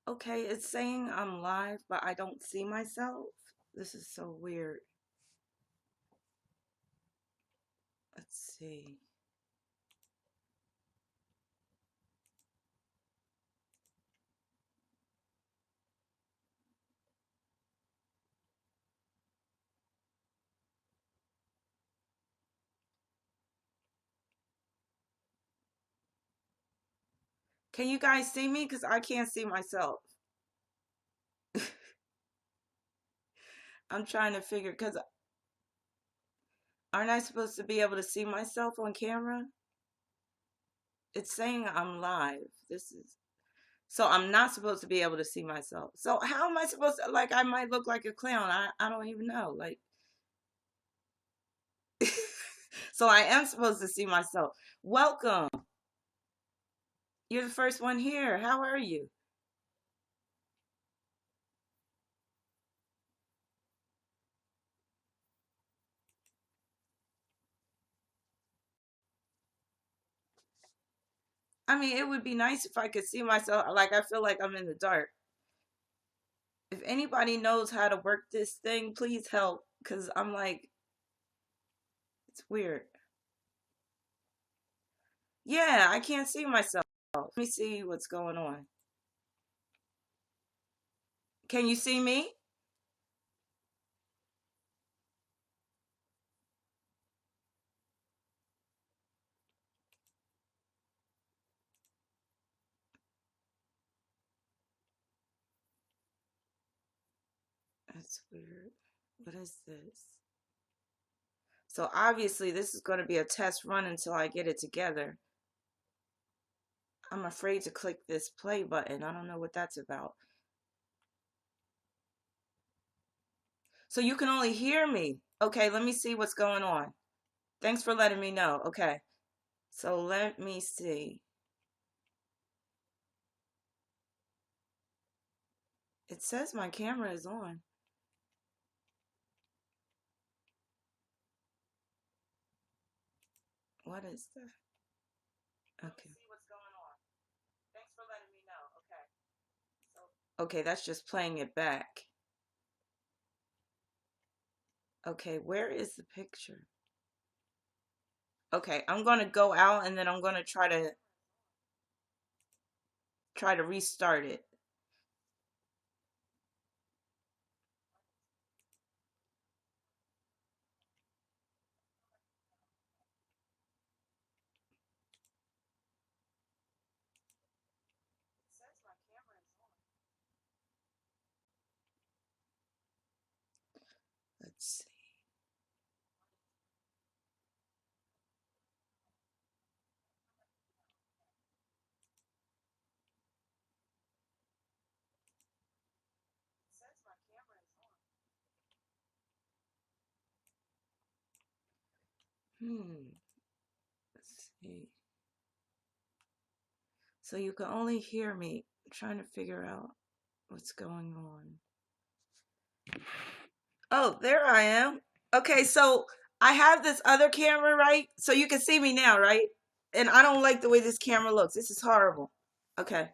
Okay, it's saying I'm live, but I don't see myself. This is so weird. Let's see. Can you guys see me? Because I can't see myself. I'm trying to figure, because aren't I supposed to be able to see myself on camera? It's saying I'm live. This is, so I'm not supposed to be able to see myself. So how am I supposed to, like, I might look like a clown. I don't even know. Like, so I am supposed to see myself. Welcome. You're the first one here. How are you? I mean, it would be nice if I could see myself. Like, I feel like I'm in the dark. If anybody knows how to work this thing, please help. Because I'm like, it's weird. Yeah, I can't see myself. Let me see what's going on. Can you see me? That's weird. What is this? So obviously this is going to be a test run until I get it together. I'm afraid to click this play button. I don't know what that's about. So you can only hear me. Okay, let me see what's going on. Thanks for letting me know. Okay. So let me see. It says my camera is on. What is that? Okay. See what's going on. Thanks for letting me know. Okay. Okay, that's just playing it back. Okay, where is the picture? Okay, I'm gonna go out and then I'm gonna try to restart it. It says my camera is on. Let's see. It says my camera is on. Let's see. So you can only hear me. I'm trying to figure out what's going on. Oh, there I am. Okay, so I have this other camera, right? So you can see me now, right? And I don't like the way this camera looks. This is horrible. Okay,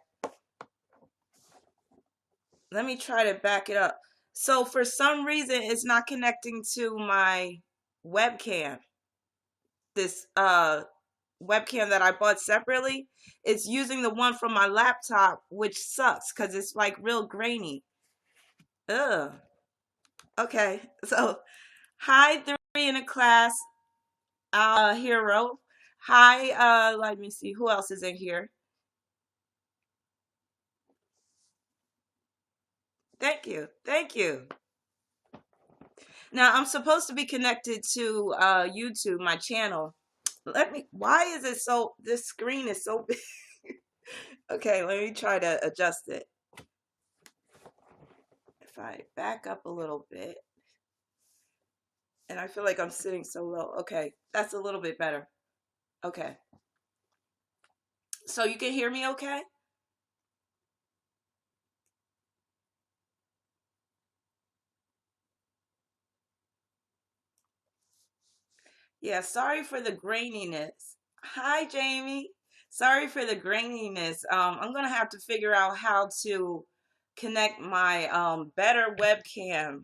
let me try to back it up. So for some reason, it's not connecting to my webcam. This webcam that I bought separately. It's using the one from my laptop, which sucks because it's like real grainy. Ugh. Okay, so hi, three in a class. Hero. Hi, let me see who else is in here. Thank you. Thank you. Now I'm supposed to be connected to YouTube, my channel. Let me, why is it so, this screen is so big? Okay, let me try to adjust it. If I back up a little bit, and I feel like I'm sitting so low. Okay, that's a little bit better. Okay. So you can hear me okay? Yeah, sorry for the graininess. Hi, Jamie. Sorry for the graininess. I'm gonna have to figure out how to connect my better webcam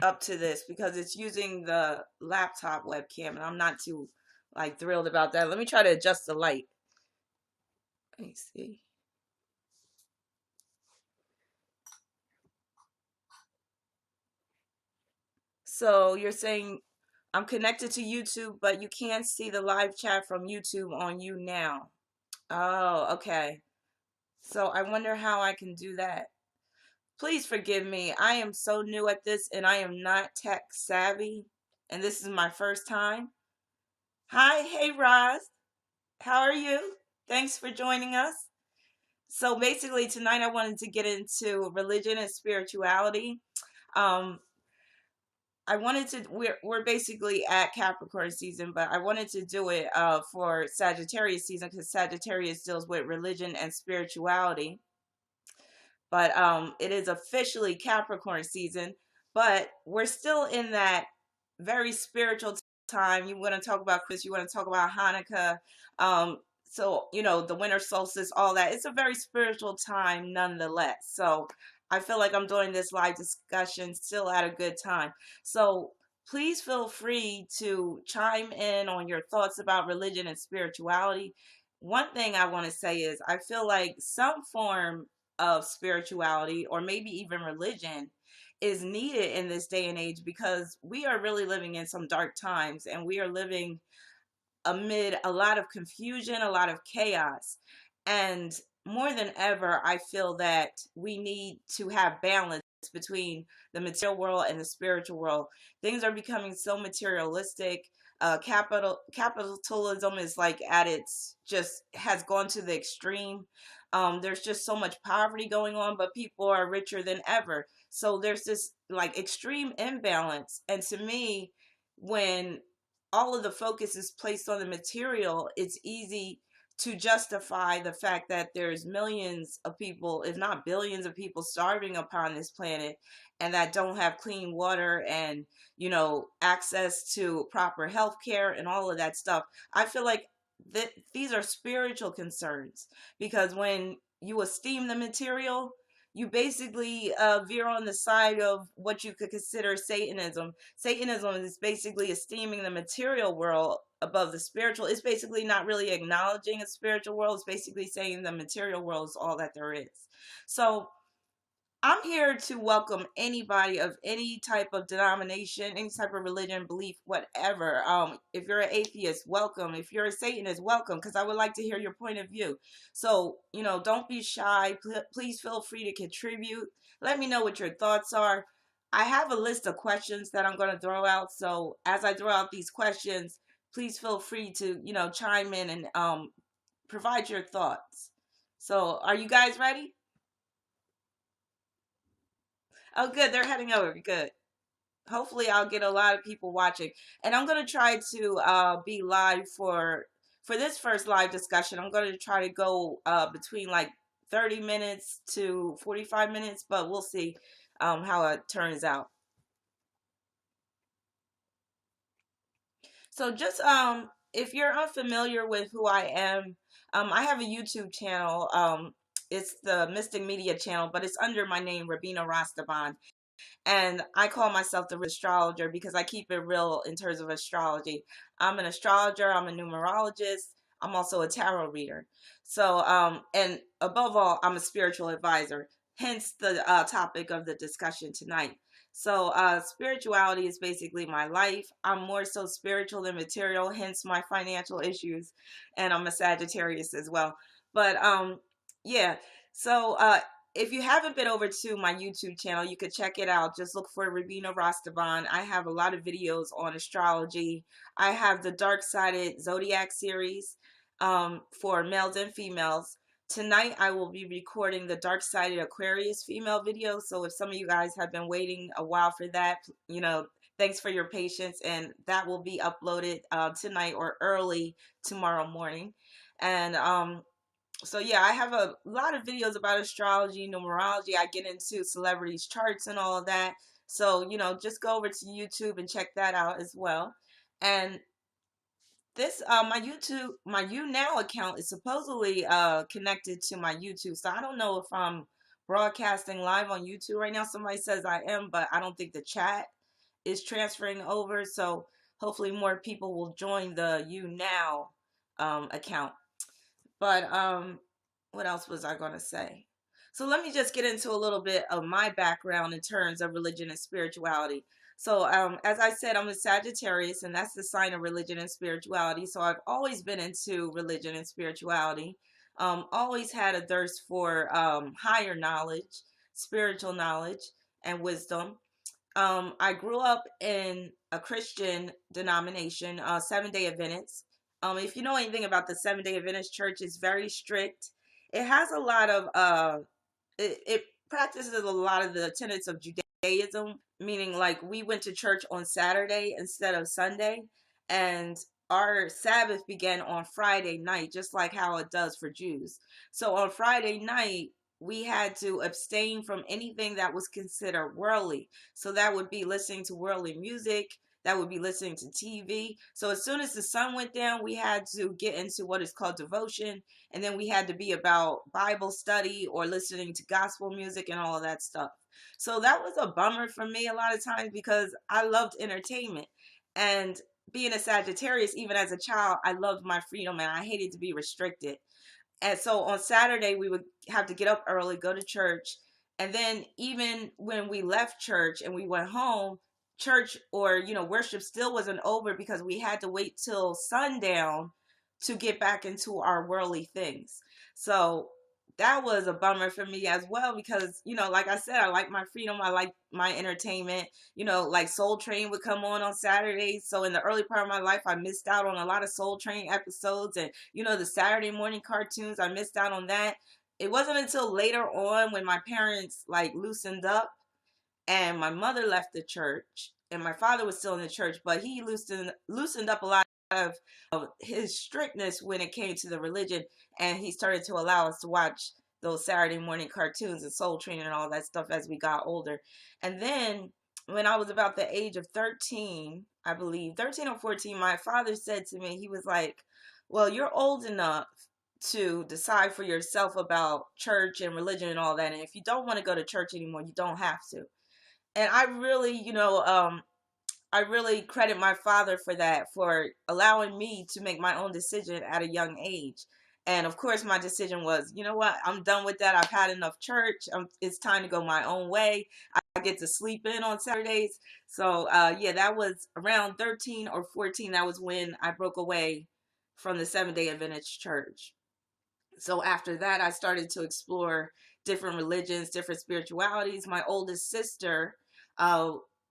up to this because it's using the laptop webcam and I'm not too like thrilled about that. Let me try to adjust the light. Let me see. So you're saying I'm connected to YouTube, but you can't see the live chat from YouTube on YouNow. Oh, okay. So I wonder how I can do that. Please forgive me. I am so new at this and I am not tech savvy. And this is my first time. Hi, hey Roz. How are you? Thanks for joining us. So basically tonight I wanted to get into religion and spirituality. Um, I wanted to we're basically at Capricorn season, but I wanted to do it for Sagittarius season because Sagittarius deals with religion and spirituality. But it is officially Capricorn season, but we're still in that very spiritual time. You want to talk about Chris, you want to talk about Hanukkah. So, the winter solstice, all that. It's a very spiritual time nonetheless. So I feel like I'm doing this live discussion still at a good time. So please feel free to chime in on your thoughts about religion and spirituality. One thing I want to say is I feel like some form of spirituality or maybe even religion is needed in this day and age because we are really living in some dark times and we are living amid a lot of confusion, a lot of chaos. And more than ever, I feel that we need to have balance between the material world and the spiritual world. Things are becoming so materialistic. Capitalism is like at its just has gone to the extreme. There's just so much poverty going on, but people are richer than ever. So there's this like extreme imbalance. And to me, when all of the focus is placed on the material, it's easy to justify the fact that there's millions of people, if not billions of people starving upon this planet and that don't have clean water and, access to proper health care and all of that stuff. I feel like these are spiritual concerns because when you esteem the material, you basically veer on the side of what you could consider Satanism. Satanism is basically esteeming the material world above the spiritual. It's basically not really acknowledging a spiritual world. It's basically saying the material world is all that there is. So I'm here to welcome anybody of any type of denomination, any type of religion, belief, whatever. If you're an atheist, welcome. If you're a Satanist, welcome, because I would like to hear your point of view. So, don't be shy. Please feel free to contribute. Let me know what your thoughts are. I have a list of questions that I'm going to throw out. So as I throw out these questions, please feel free to, chime in and provide your thoughts. So are you guys ready? Oh, good. They're heading over. Good. Hopefully, I'll get a lot of people watching, and I'm gonna try to be live for this first live discussion. I'm gonna try to go between like 30 minutes to 45 minutes, but we'll see how it turns out. So just if you're unfamiliar with who I am, I have a YouTube channel. It's the Mystic Media channel, but it's under my name, Rabina Rastaban. And I call myself the astrologer because I keep it real in terms of astrology. I'm an astrologer, I'm a numerologist, I'm also a tarot reader. So, and above all, I'm a spiritual advisor, hence the topic of the discussion tonight. So, spirituality is basically my life. I'm more so spiritual than material, hence my financial issues. And I'm a Sagittarius as well. But, yeah. So, if you haven't been over to my YouTube channel, you could check it out. Just look for Rabina Rastaban. I have a lot of videos on astrology. I have the Dark Sided Zodiac series for males and females. Tonight, I will be recording the Dark Sided Aquarius female video. So if some of you guys have been waiting a while for that, thanks for your patience. And that will be uploaded tonight or early tomorrow morning. And so yeah, I have a lot of videos about astrology, numerology. I get into celebrities' charts and all of that. So, just go over to YouTube and check that out as well. And this my YouNow account is supposedly connected to my YouTube. So I don't know if I'm broadcasting live on YouTube right now. Somebody says I am, but I don't think the chat is transferring over. So hopefully more people will join the YouNow account. But what else was I going to say? So let me just get into a little bit of my background in terms of religion and spirituality. So as I said, I'm a Sagittarius, and that's the sign of religion and spirituality. So I've always been into religion and spirituality. Always had a thirst for higher knowledge, spiritual knowledge, and wisdom. I grew up in a Christian denomination, Seventh-day Adventist. If you know anything about the Seventh-day Adventist Church, it's very strict. It has a lot of it practices a lot of the tenets of Judaism, meaning like we went to church on Saturday instead of Sunday, and our Sabbath began on Friday night, just like how it does for Jews. So on Friday night, we had to abstain from anything that was considered worldly. So that would be listening to worldly music, that would be listening to TV. So as soon as the sun went down, we had to get into what is called devotion, and then we had to be about Bible study or listening to gospel music and all of that stuff. So that was a bummer for me a lot of times because I loved entertainment. And being a Sagittarius, even as a child, I loved my freedom and I hated to be restricted. And so on Saturday, we would have to get up early, go to church. And then even when we left church and we went home, church or, worship still wasn't over because we had to wait till sundown to get back into our worldly things. So that was a bummer for me as well because, like I said, I like my freedom. I like my entertainment. Like Soul Train would come on Saturdays. So in the early part of my life, I missed out on a lot of Soul Train episodes and, the Saturday morning cartoons. I missed out on that. It wasn't until later on when my parents like loosened up and my mother left the church and my father was still in the church, but he loosened up a lot of his strictness when it came to the religion, and he started to allow us to watch those Saturday morning cartoons and Soul Train and all that stuff as we got older. And then when I was about the age of 13, I believe 13 or 14, my father said to me, he was like, well, you're old enough to decide for yourself about church and religion and all that, and if you don't want to go to church anymore, you don't have to. And I really, I really credit my father for that, for allowing me to make my own decision at a young age. And of course, my decision was, you know what, I'm done with that. I've had enough church. It's time to go my own way. I get to sleep in on Saturdays. So, yeah, that was around 13 or 14. That was when I broke away from the Seventh-day Adventist Church. So after that, I started to explore different religions, different spiritualities. My oldest sister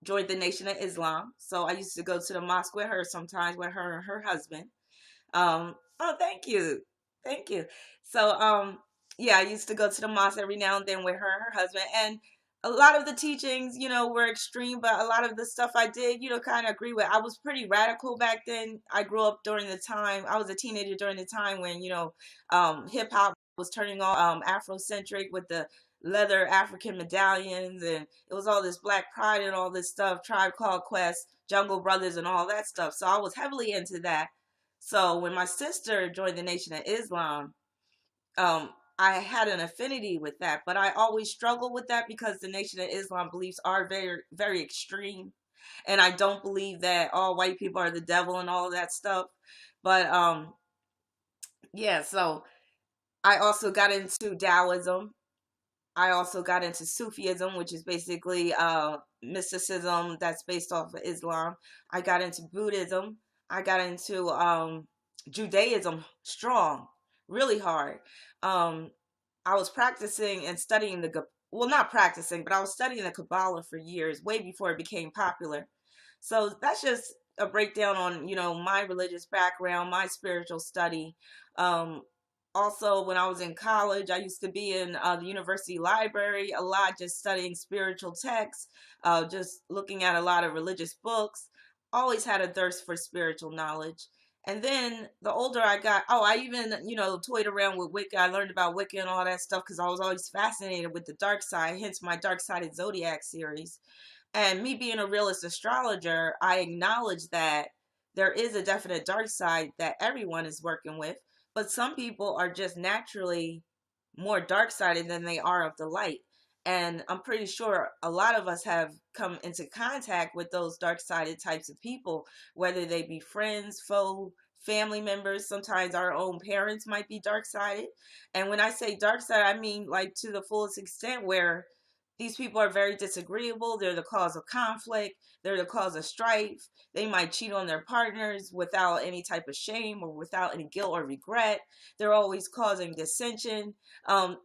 joined the Nation of Islam. So I used to go to the mosque with her sometimes, with her and her husband. Oh, thank you. Thank you. So, yeah, I used to go to the mosque every now and then with her and her husband. And a lot of the teachings, were extreme, but a lot of the stuff I did, kind of agree with. I was pretty radical back then. I grew up during the time, I was a teenager during the time when, hip hop was turning all Afrocentric with the leather African medallions, and it was all this Black Pride and all this stuff, Tribe Called Quest, Jungle Brothers and all that stuff. So I was heavily into that. So when my sister joined the Nation of Islam, I had an affinity with that, but I always struggle with that because the Nation of Islam beliefs are very, very extreme. And I don't believe that all white people are the devil and all of that stuff. But yeah, so I also got into Taoism. I also got into Sufism, which is basically mysticism that's based off of Islam. I got into Buddhism. I got into Judaism strong, really hard. I was practicing and studying well, not practicing, but I was studying the Kabbalah for years, way before it became popular. So that's just a breakdown on, my religious background, my spiritual study. Um, Also, when I was in college, I used to be in the university library a lot, just studying spiritual texts, just looking at a lot of religious books. Always had a thirst for spiritual knowledge. And then the older I got, I even, toyed around with Wicca. I learned about Wicca and all that stuff because I was always fascinated with the dark side, hence my Dark Sided Zodiac series. And me being a realist astrologer, I acknowledge that there is a definite dark side that everyone is working with, but some people are just naturally more dark sided than they are of the light. And I'm pretty sure a lot of us have come into contact with those dark sided types of people, whether they be friends, foe, family members. Sometimes our own parents might be dark sided. And when I say dark side, I mean like to the fullest extent where these people are very disagreeable. They're the cause of conflict. They're the cause of strife. They might cheat on their partners without any type of shame or without any guilt or regret. They're always causing dissension. Um,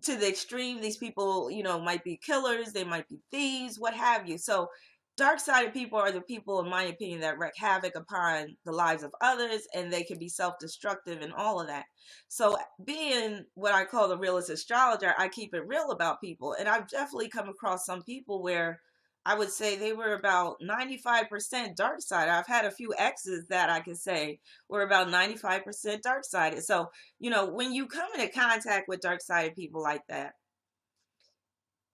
to the extreme, these people, might be killers. They might be thieves, what have you. So dark-sided people are the people, in my opinion, that wreak havoc upon the lives of others, and they can be self-destructive and all of that. So being what I call the realist astrologer, I keep it real about people. And I've definitely come across some people where I would say they were about 95% dark side. I've had a few exes that I can say were about 95% dark sided. So, when you come into contact with dark sided people like that,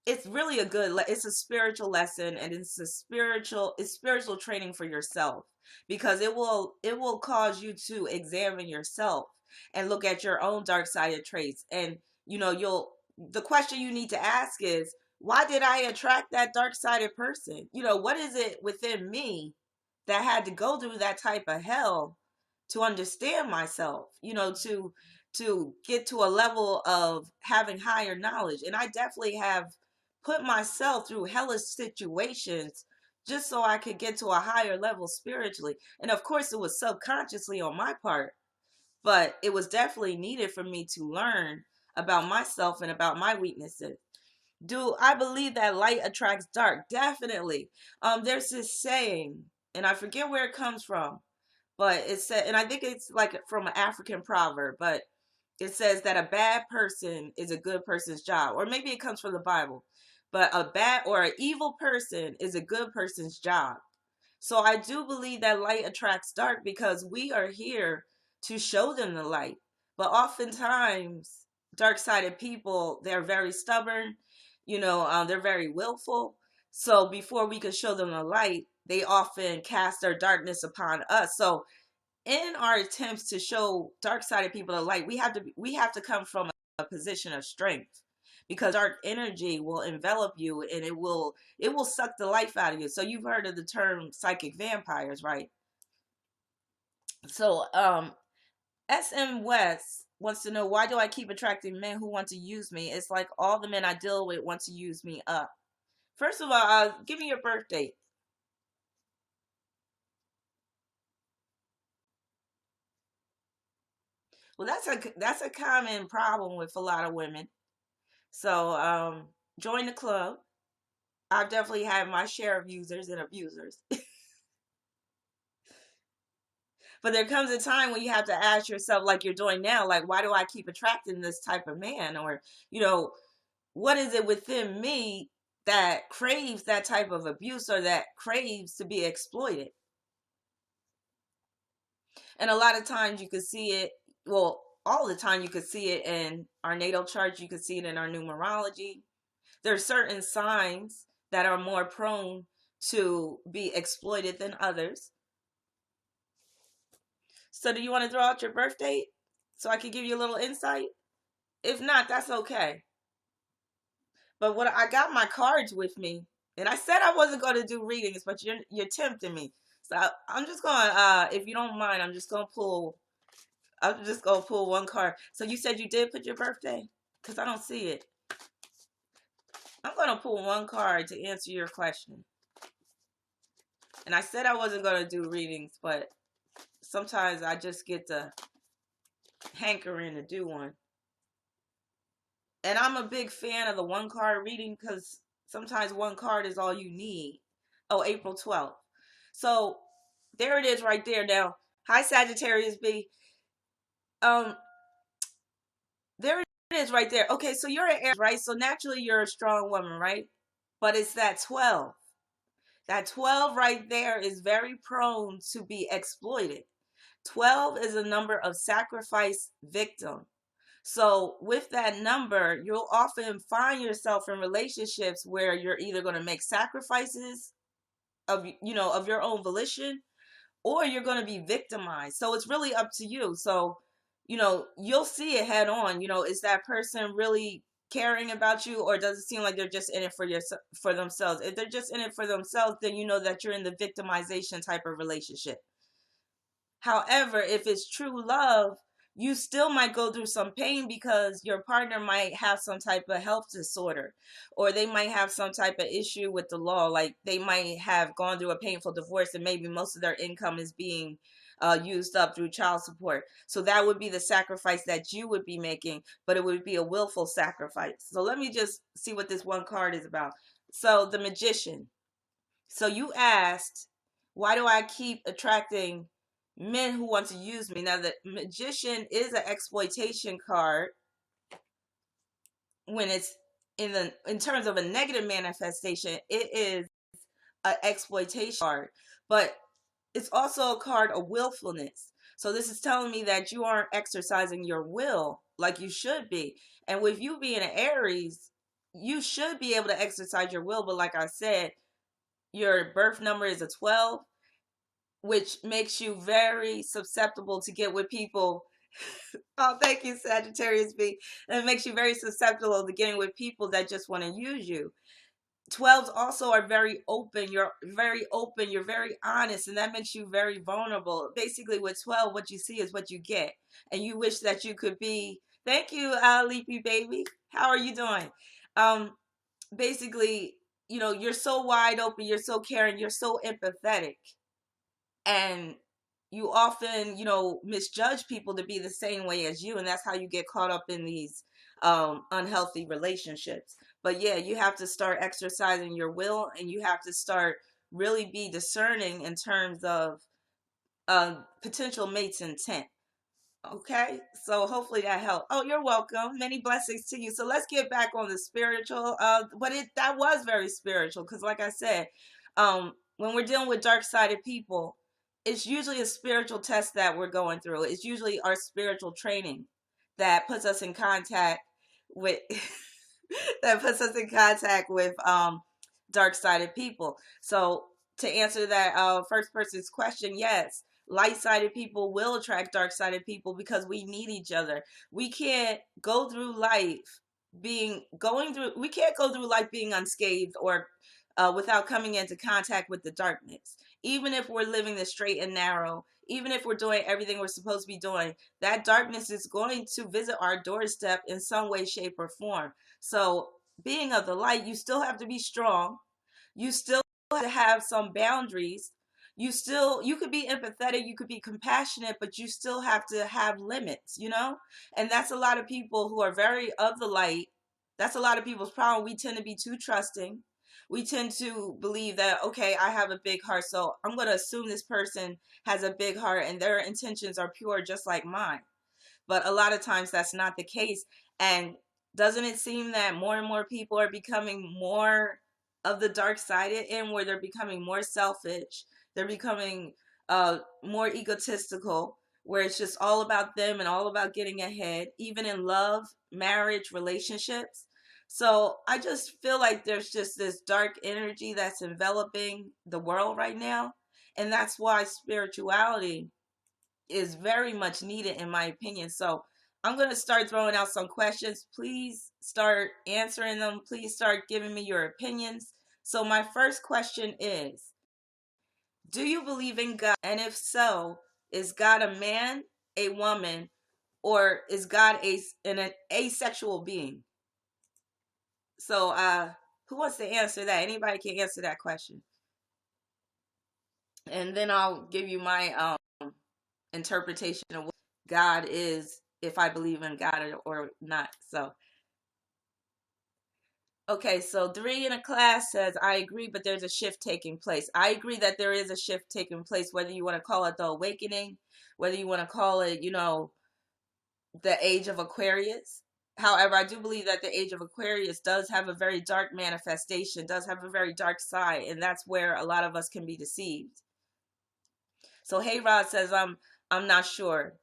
it's really it's a spiritual lesson, and it's spiritual training for yourself, because it will cause you to examine yourself and look at your own dark sided traits. And you'll the question you need to ask is, why did I attract that dark sided person? What is it within me that had to go through that type of hell to understand myself, to get to a level of having higher knowledge. And I definitely have put myself through hellish situations just so I could get to a higher level spiritually. And of course, it was subconsciously on my part, but it was definitely needed for me to learn about myself and about my weaknesses. Do I believe that light attracts dark? Definitely. There's this saying, and I forget where it comes from, but it said, and I think it's like from an African proverb, but it says that a bad person is a good person's job, or maybe it comes from the Bible, but a bad or an evil person is a good person's job. So I do believe that light attracts dark because we are here to show them the light. But oftentimes, dark-sided people, they're very stubborn, they're very willful. So before we could show them the light, they often cast their darkness upon us. So in our attempts to show dark-sided people the light, we have to come from a position of strength, because dark energy will envelop you, and it will suck the life out of you. So you've heard of the term psychic vampires, right? So SM West wants to know, why do I keep attracting men who want to use me? It's like all the men I deal with want to use me up. First of all, give me your birth date. Well, that's a common problem with a lot of women. So join the club. I've definitely had my share of users and abusers. But there comes a time when you have to ask yourself, like you're doing now, like, why do I keep attracting this type of man? Or, what is it within me that craves that type of abuse, or that craves to be exploited? And a lot of times you can see it, well, all the time you could see it in our natal chart, you could see it in our numerology. There are certain signs that are more prone to be exploited than others. So do you want to throw out your birth date so I can give you a little insight? If not, that's okay. But what I got my cards with me, and I said I wasn't going to do readings, but you're tempting me. So I'm just going if you don't mind, I'm just going to pull one card. So you said you did put your birthday? Cuz I don't see it. I'm going to pull one card to answer your question. And I said I wasn't going to do readings, but sometimes I just get the hankering to do one. And I'm a big fan of the one card reading, because sometimes one card is all you need. Oh, April 12th. So there it is right there. Now, hi Sagittarius B. There it is right there. Okay, so you're an Aries, right? So naturally you're a strong woman, right? But it's that 12. That 12 right there is very prone to be exploited. 12 is a number of sacrifice victim. So with that number, you'll often find yourself in relationships where you're either going to make sacrifices of your own volition, or you're going to be victimized. So it's really up to you. So you'll see it head on. Is that person really caring about you, or does it seem like they're just in it for themselves? If they're just in it for themselves, then you know that you're in the victimization type of relationship. However, if it's true love, you still might go through some pain because your partner might have some type of health disorder, or they might have some type of issue with the law. Like they might have gone through a painful divorce and maybe most of their income is being used up through child support. So that would be the sacrifice that you would be making, but it would be a willful sacrifice. So let me just see what this one card is about. So the Magician. So you asked, why do I keep attracting men who want to use me? Now, the Magician is an exploitation card when it's in terms of a negative manifestation. It is an exploitation card, but it's also a card of willfulness. So this is telling me that you aren't exercising your will like you should be. And with you being an Aries, you should be able to exercise your will, but like I said, your birth number is a 12, which makes you very susceptible to get with people. Oh, thank you, Sagittarius B. And it makes you very susceptible to getting with people that just want to use you. 12s also are very open. You're very open. You're very honest. And that makes you very vulnerable. Basically, with 12, what you see is what you get. And you wish that you could be. Thank you, Leafy Baby. How are you doing? Basically, you're so wide open. You're so caring. You're so empathetic. And you often misjudge people to be the same way as you, and that's how you get caught up in these unhealthy relationships. But yeah, you have to start exercising your will, and you have to start really be discerning in terms of potential mate's intent. Okay, so hopefully that helped. Oh, you're welcome. Many blessings to you. So let's get back on the spiritual. But that was very spiritual because, like I said, when we're dealing with dark-sided people, it's usually a spiritual test that we're going through. It's usually our spiritual training that puts us in contact with that puts us in contact with dark-sided people. So to answer that first person's question, yes, light-sided people will attract dark-sided people because we need each other. We can't go through life we can't go through life being unscathed or without coming into contact with the darkness. Even if we're living the straight and narrow, even if we're doing everything we're supposed to be doing, that darkness is going to visit our doorstep in some way, shape, or form. So being of the light, you still have to be strong. You still have to have some boundaries. You could be empathetic, you could be compassionate, but you still have to have limits, And that's a lot of people who are very of the light. That's a lot of people's problem. We tend to be too trusting. We tend to believe that, okay, I have a big heart, so I'm going to assume this person has a big heart and their intentions are pure just like mine. But a lot of times that's not the case. And doesn't it seem that more and more people are becoming more of the dark sided end, where they're becoming more selfish, they're becoming more egotistical, where it's just all about them and all about getting ahead, even in love, marriage, relationships. So I just feel like there's just this dark energy that's enveloping the world right now. And that's why spirituality is very much needed, in my opinion. So I'm going to start throwing out some questions. Please start answering them. Please start giving me your opinions. So my first question is, do you believe in God? And if so, is God a man, a woman, or is God an asexual being? So who wants to answer that? Anybody can answer that question. And then I'll give you my interpretation of what God is, if I believe in God or not. So, okay, so 3 in a class says, I agree, but there's a shift taking place. I agree that there is a shift taking place, whether you want to call it the awakening, whether you want to call it, the age of Aquarius. However, I do believe that the age of Aquarius does have a very dark manifestation, does have a very dark side, and that's where a lot of us can be deceived. So Hey Rod says, I'm not sure.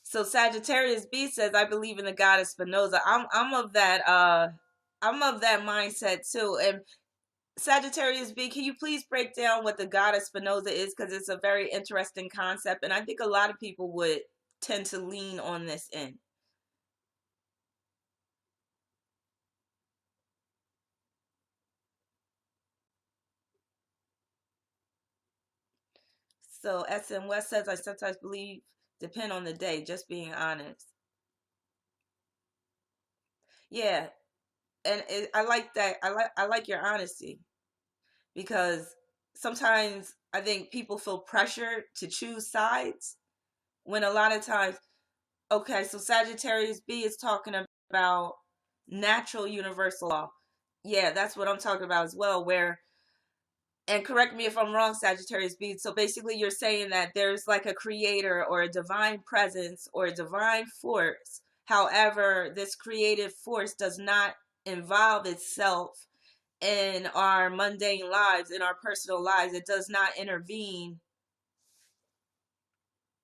So Sagittarius B says, I believe in the goddess Spinoza. I'm of that mindset too. And Sagittarius B, can you please break down what the goddess Spinoza is? Because it's a very interesting concept, and I think a lot of people would tend to lean on this end. So SM West says, I sometimes believe depend on the day, just being honest. Yeah, and I like that. I like your honesty, because sometimes I think people feel pressure to choose sides when a lot of times, okay, so Sagittarius B is talking about natural universal law. Yeah, that's what I'm talking about as well, where, and correct me if I'm wrong, Sagittarius B. So basically, you're saying that there's like a creator or a divine presence or a divine force. However, this creative force does not involve itself in our mundane lives, in our personal lives. It does not intervene.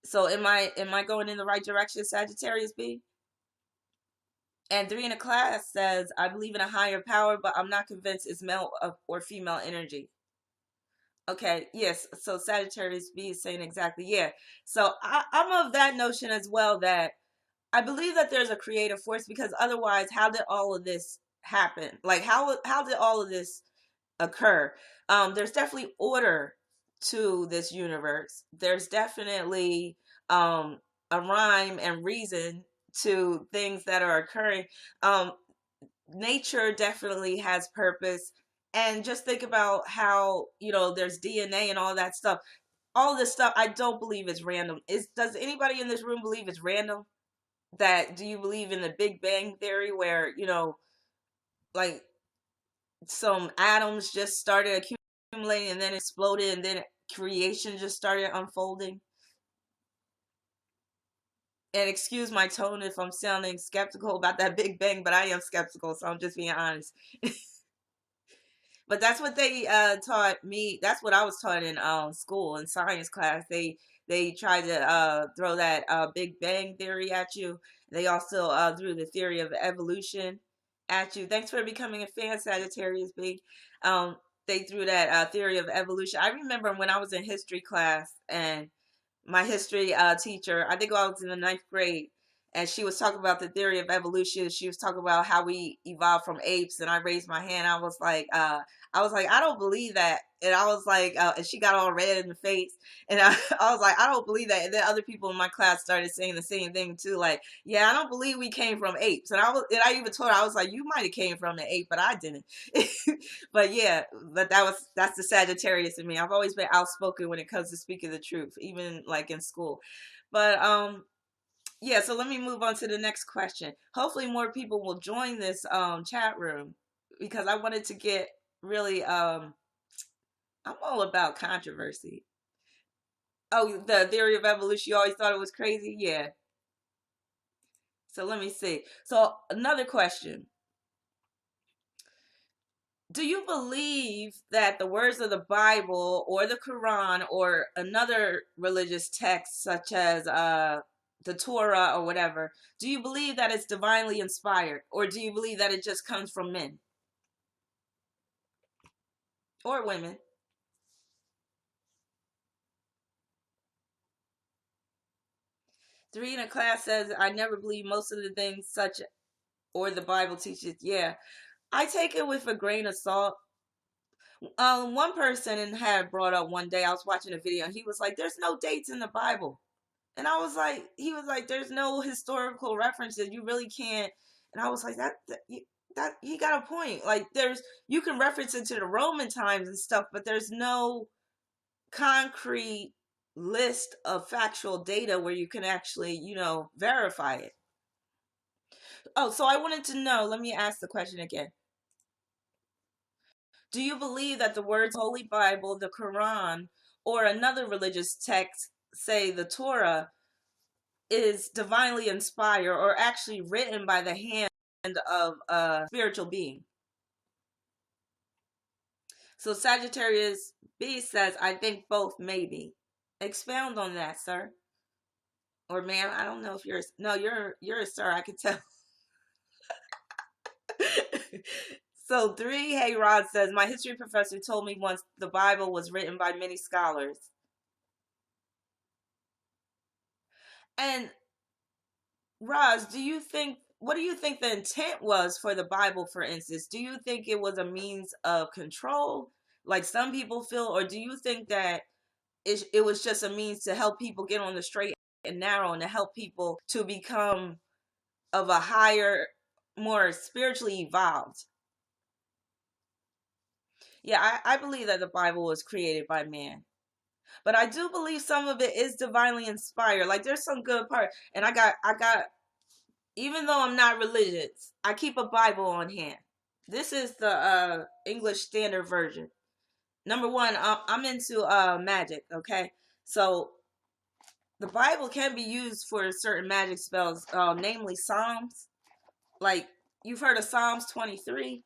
So am I going in the right direction, Sagittarius B? And three in a class says, I believe in a higher power, but I'm not convinced it's male or female energy. Okay, yes. So Sagittarius B is saying exactly, yeah. So I'm of that notion as well, that I believe that there's a creative force, because otherwise, how did all of this happen? Like, how did all of this occur? There's definitely order to this universe. There's definitely a rhyme and reason to things that are occurring. Nature definitely has purpose. And just think about how, there's DNA and all that stuff. All this stuff, I don't believe is random. Does anybody in this room believe it's random? That, do you believe in the Big Bang theory, where, like, some atoms just started accumulating and then exploded, and then creation just started unfolding? And excuse my tone if I'm sounding skeptical about that Big Bang, but I am skeptical, so I'm just being honest. But that's what they taught me. That's what I was taught in school, in science class. They tried to throw that Big Bang theory at you. They also threw the theory of evolution at you. Thanks for becoming a fan, Sagittarius B. Um, they threw that theory of evolution. I remember when I was in history class, and my history teacher, I think I was in the ninth grade, and she was talking about the theory of evolution. She was talking about how we evolved from apes, and I raised my hand. I was like, I don't believe that. And I was like, and she got all red in the face, and I was like, I don't believe that. And then other people in my class started saying the same thing too, like, yeah, I don't believe we came from apes. And I even told her, I was like, you might have came from an ape, but I didn't. But yeah, but that's the Sagittarius in me. I've always been outspoken when it comes to speaking the truth, even like in school. But yeah, so let me move on to the next question. Hopefully more people will join this chat room, because I wanted to get really I'm all about controversy. Oh, the theory of evolution, you always thought it was crazy? Yeah. So let me see. So another question. Do you believe that the words of the Bible or the Quran or another religious text, such as the Torah or whatever, do you believe that it's divinely inspired, or do you believe that it just comes from men or women? Three in a class says, I never believe most of the things such or the Bible teaches. Yeah, I take it with a grain of salt. One person had brought up one day, I was watching a video, and he was like, there's no dates in the Bible. And I was like, he was like, there's no historical references. You really can't. And I was like, that he got a point. Like, you can reference it to the Roman times and stuff, but there's no concrete list of factual data where you can actually, verify it. Oh, so I wanted to know, let me ask the question again. Do you believe that the words Holy Bible, the Quran, or another religious text, say the Torah, is divinely inspired or actually written by the hand of a spiritual being? So Sagittarius B says, I think both, maybe. Expound on that, sir. Or ma'am, I don't know if you're a sir, I can tell. So three, Hey Rod says, my history professor told me once the Bible was written by many scholars. And Roz, what do you think the intent was for the Bible, for instance? Do you think it was a means of control, like some people feel, or do you think that it was just a means to help people get on the straight and narrow and to help people to become of a higher, more spiritually evolved? Yeah, I believe that the Bible was created by man. But I do believe some of it is divinely inspired. Like there's some good part. And I got even though I'm not religious, I keep a Bible on hand. This is the English Standard Version. Number one, I'm into magic, okay? So the Bible can be used for certain magic spells, namely Psalms. Like you've heard of Psalms 23.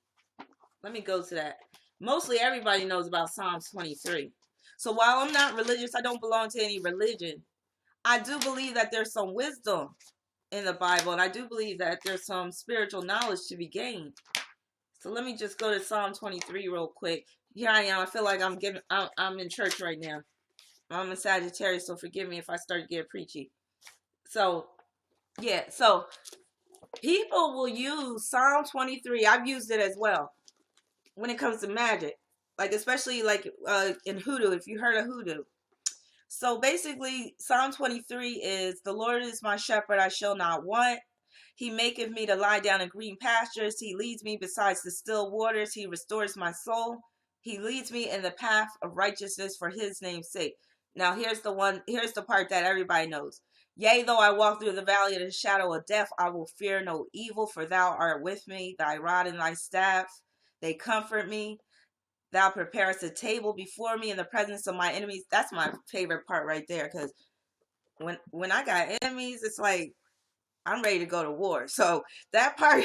Let me go to that. Mostly everybody knows about Psalms 23. So while I'm not religious, I don't belong to any religion. I do believe that there's some wisdom in the Bible, and I do believe that there's some spiritual knowledge to be gained. So let me just go to Psalm 23 real quick. Here I am. I feel like I'm in church right now. I'm a Sagittarius, so forgive me if I start to get preachy. So yeah, so people will use Psalm 23. I've used it as well when it comes to magic, like especially like in hoodoo. If you heard of hoodoo, so basically, Psalm 23 is, the Lord is my shepherd, I shall not want. He maketh me to lie down in green pastures. He leads me beside the still waters. He restores my soul. He leads me in the path of righteousness for his name's sake. Now here's the part that everybody knows. Yea, though I walk through the valley of the shadow of death, I will fear no evil, for thou art with me. Thy rod and thy staff, they comfort me. Thou preparest a table before me in the presence of my enemies. That's my favorite part right there, because when I got enemies, it's like I'm ready to go to war. So that part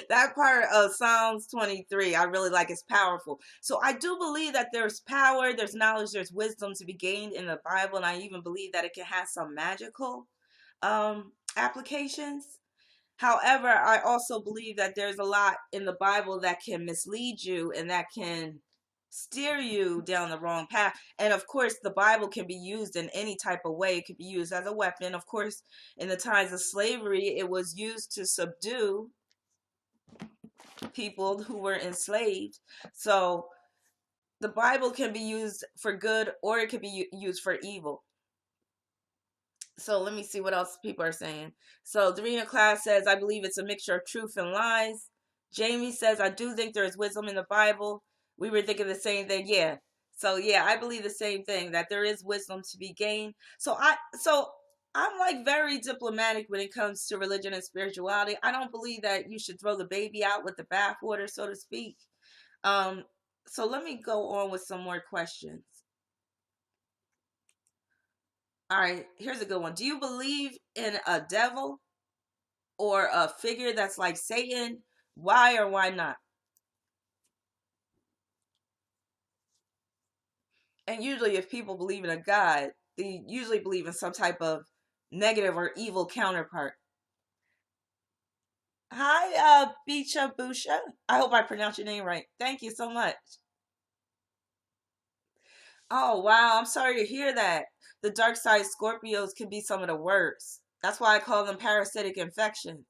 that part of Psalms 23, I really like. It's powerful. So I do believe that there's power, there's knowledge, there's wisdom to be gained in the Bible, and I even believe that it can have some magical applications. However, I also believe that there's a lot in the Bible that can mislead you and that can steer you down the wrong path. And of course, the Bible can be used in any type of way. It could be used as a weapon. Of course, in the times of slavery, it was used to subdue people who were enslaved. So the Bible can be used for good or it could be used for evil. So let me see what else people are saying. So Darina Class says, I believe it's a mixture of truth and lies. Jamie says, I do think there is wisdom in the Bible. We were thinking the same thing. Yeah. So yeah, I believe the same thing, that there is wisdom to be gained. So I'm like very diplomatic when it comes to religion and spirituality. I don't believe that you should throw the baby out with the bathwater, so to speak. So let me go on with some more questions. All right, here's a good one. Do you believe in a devil or a figure that's like Satan? Why or why not? And usually, if people believe in a God, they usually believe in some type of negative or evil counterpart. Hi, Bicha Busha. I hope I pronounced your name right. Thank you so much. Oh, wow. I'm sorry to hear that. The dark side Scorpios can be some of the worst. That's why I call them parasitic infections.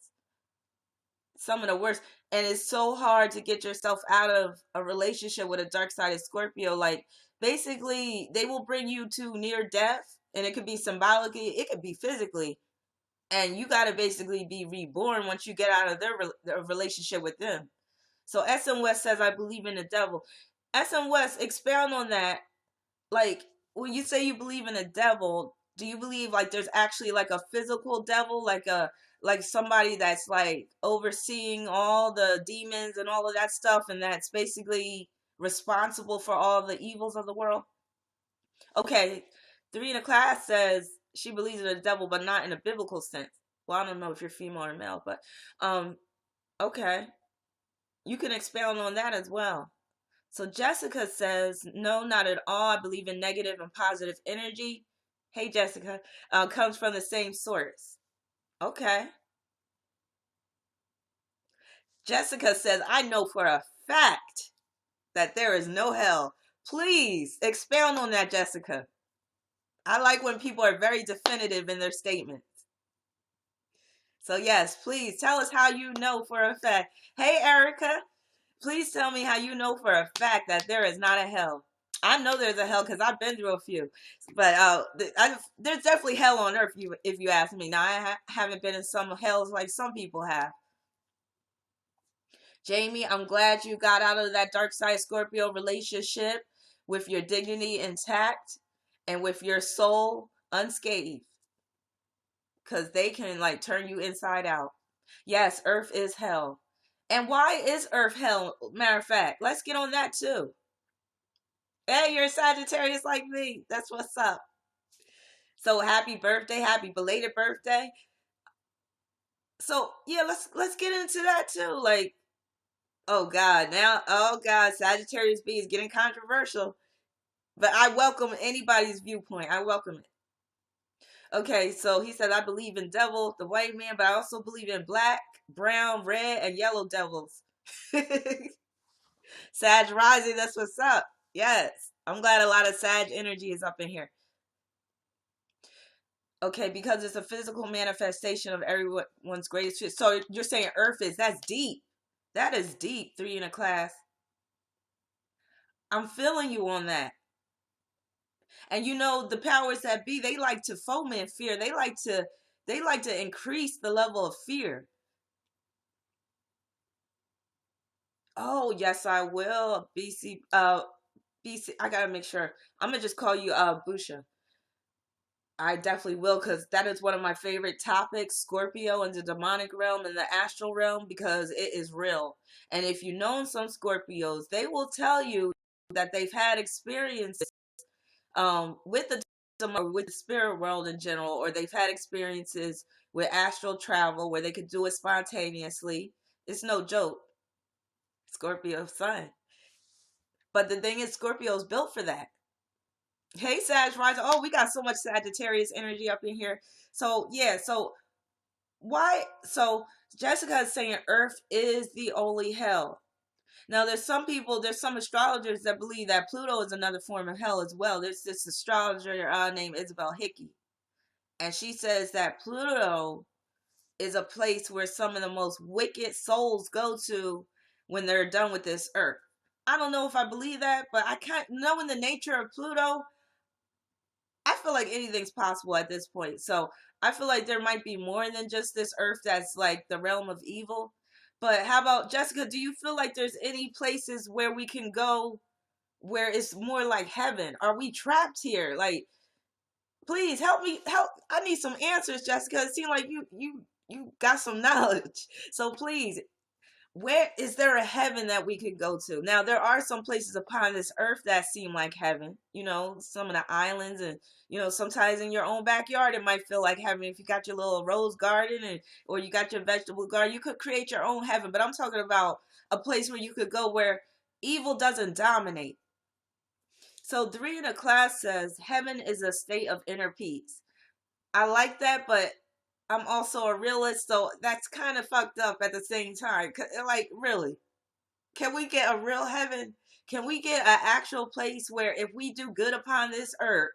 Some of the worst. And it's so hard to get yourself out of a relationship with a dark sided Scorpio. Like, basically, they will bring you to near death, and it could be symbolically, it could be physically. And you got to basically be reborn once you get out of their relationship with them. So, SM West says, I believe in the devil. SM West, expound on that. Like, when you say you believe in the devil, do you believe like there's actually like a physical devil, like somebody that's like overseeing all the demons and all of that stuff, and that's basically responsible for all the evils of the world? Okay, three in a class says she believes in the devil, but not in a biblical sense. Well, I don't know if you're female or male, but okay, you can expound on that as well. So Jessica says, no, not at all. I believe in negative and positive energy. Hey, Jessica, comes from the same source. Okay. Jessica says, I know for a fact that there is no hell. Please expound on that, Jessica. I like when people are very definitive in their statements. So yes, please tell us how you know for a fact. Hey, Erica, please tell me how you know for a fact that there is not a hell. I know there's a hell because I've been through a few, but there's definitely hell on earth. If you ask me, now haven't been in some hells like some people have. Jamie, I'm glad you got out of that dark side Scorpio relationship with your dignity intact and with your soul unscathed, because they can like turn you inside out. Yes, Earth is hell. And why is Earth hell? Matter of fact, let's get on that too. Hey, you're a Sagittarius like me. That's what's up. So happy birthday, happy belated birthday. So yeah, let's get into that too. Like, oh God, now, oh God, Sagittarius B is getting controversial. But I welcome anybody's viewpoint. I welcome it. Okay, so he said, I believe in devil, the white man, but I also believe in black, brown, red, and yellow devils. Sag rising, that's what's up. Yes. I'm glad a lot of Sag energy is up in here. Okay, because it's a physical manifestation of everyone's greatest fear. So you're saying Earth that's deep. That is deep, 3 in a class. I'm feeling you on that. And you know, the powers that be, they like to foment fear. They like to increase the level of fear. Oh, yes, I will. BC, I gotta make sure. I'm gonna just call you Busha. I definitely will, because that is one of my favorite topics, Scorpio and the demonic realm and the astral realm, because it is real. And if you know some Scorpios, they will tell you that they've had experiences with with the spirit world in general, or they've had experiences with astral travel where they could do it spontaneously. It's no joke. Scorpio sun. But the thing is, Scorpio's built for that. Hey, Sag Rising. Oh, we got so much Sagittarius energy up in here. So, yeah. So, why? So, Jessica is saying Earth is the only hell. Now, there's some astrologers that believe that Pluto is another form of hell as well. There's this astrologer named Isabel Hickey. And she says that Pluto is a place where some of the most wicked souls go to when they're done with this earth. I don't know if I believe that, but I can't, knowing the nature of Pluto, I feel like anything's possible at this point. So I feel like there might be more than just this earth that's like the realm of evil. But how about Jessica? Do you feel like there's any places where we can go where it's more like heaven? Are we trapped here? Like, please help me. Help! I need some answers, Jessica. It seems like you got some knowledge. So please, where is there a heaven that we could go to? Now, there are some places upon this earth that seem like heaven. You know, some of the islands, and you know, sometimes in your own backyard it might feel like heaven. If you got your little rose garden, or you got your vegetable garden, you could create your own heaven. But I'm talking about a place where you could go where evil doesn't dominate. So 3 in a class says heaven is a state of inner peace. I like that, but I'm also a realist, so that's kind of fucked up at the same time. Like, really, can we get a real heaven? Can we get an actual place where if we do good upon this earth,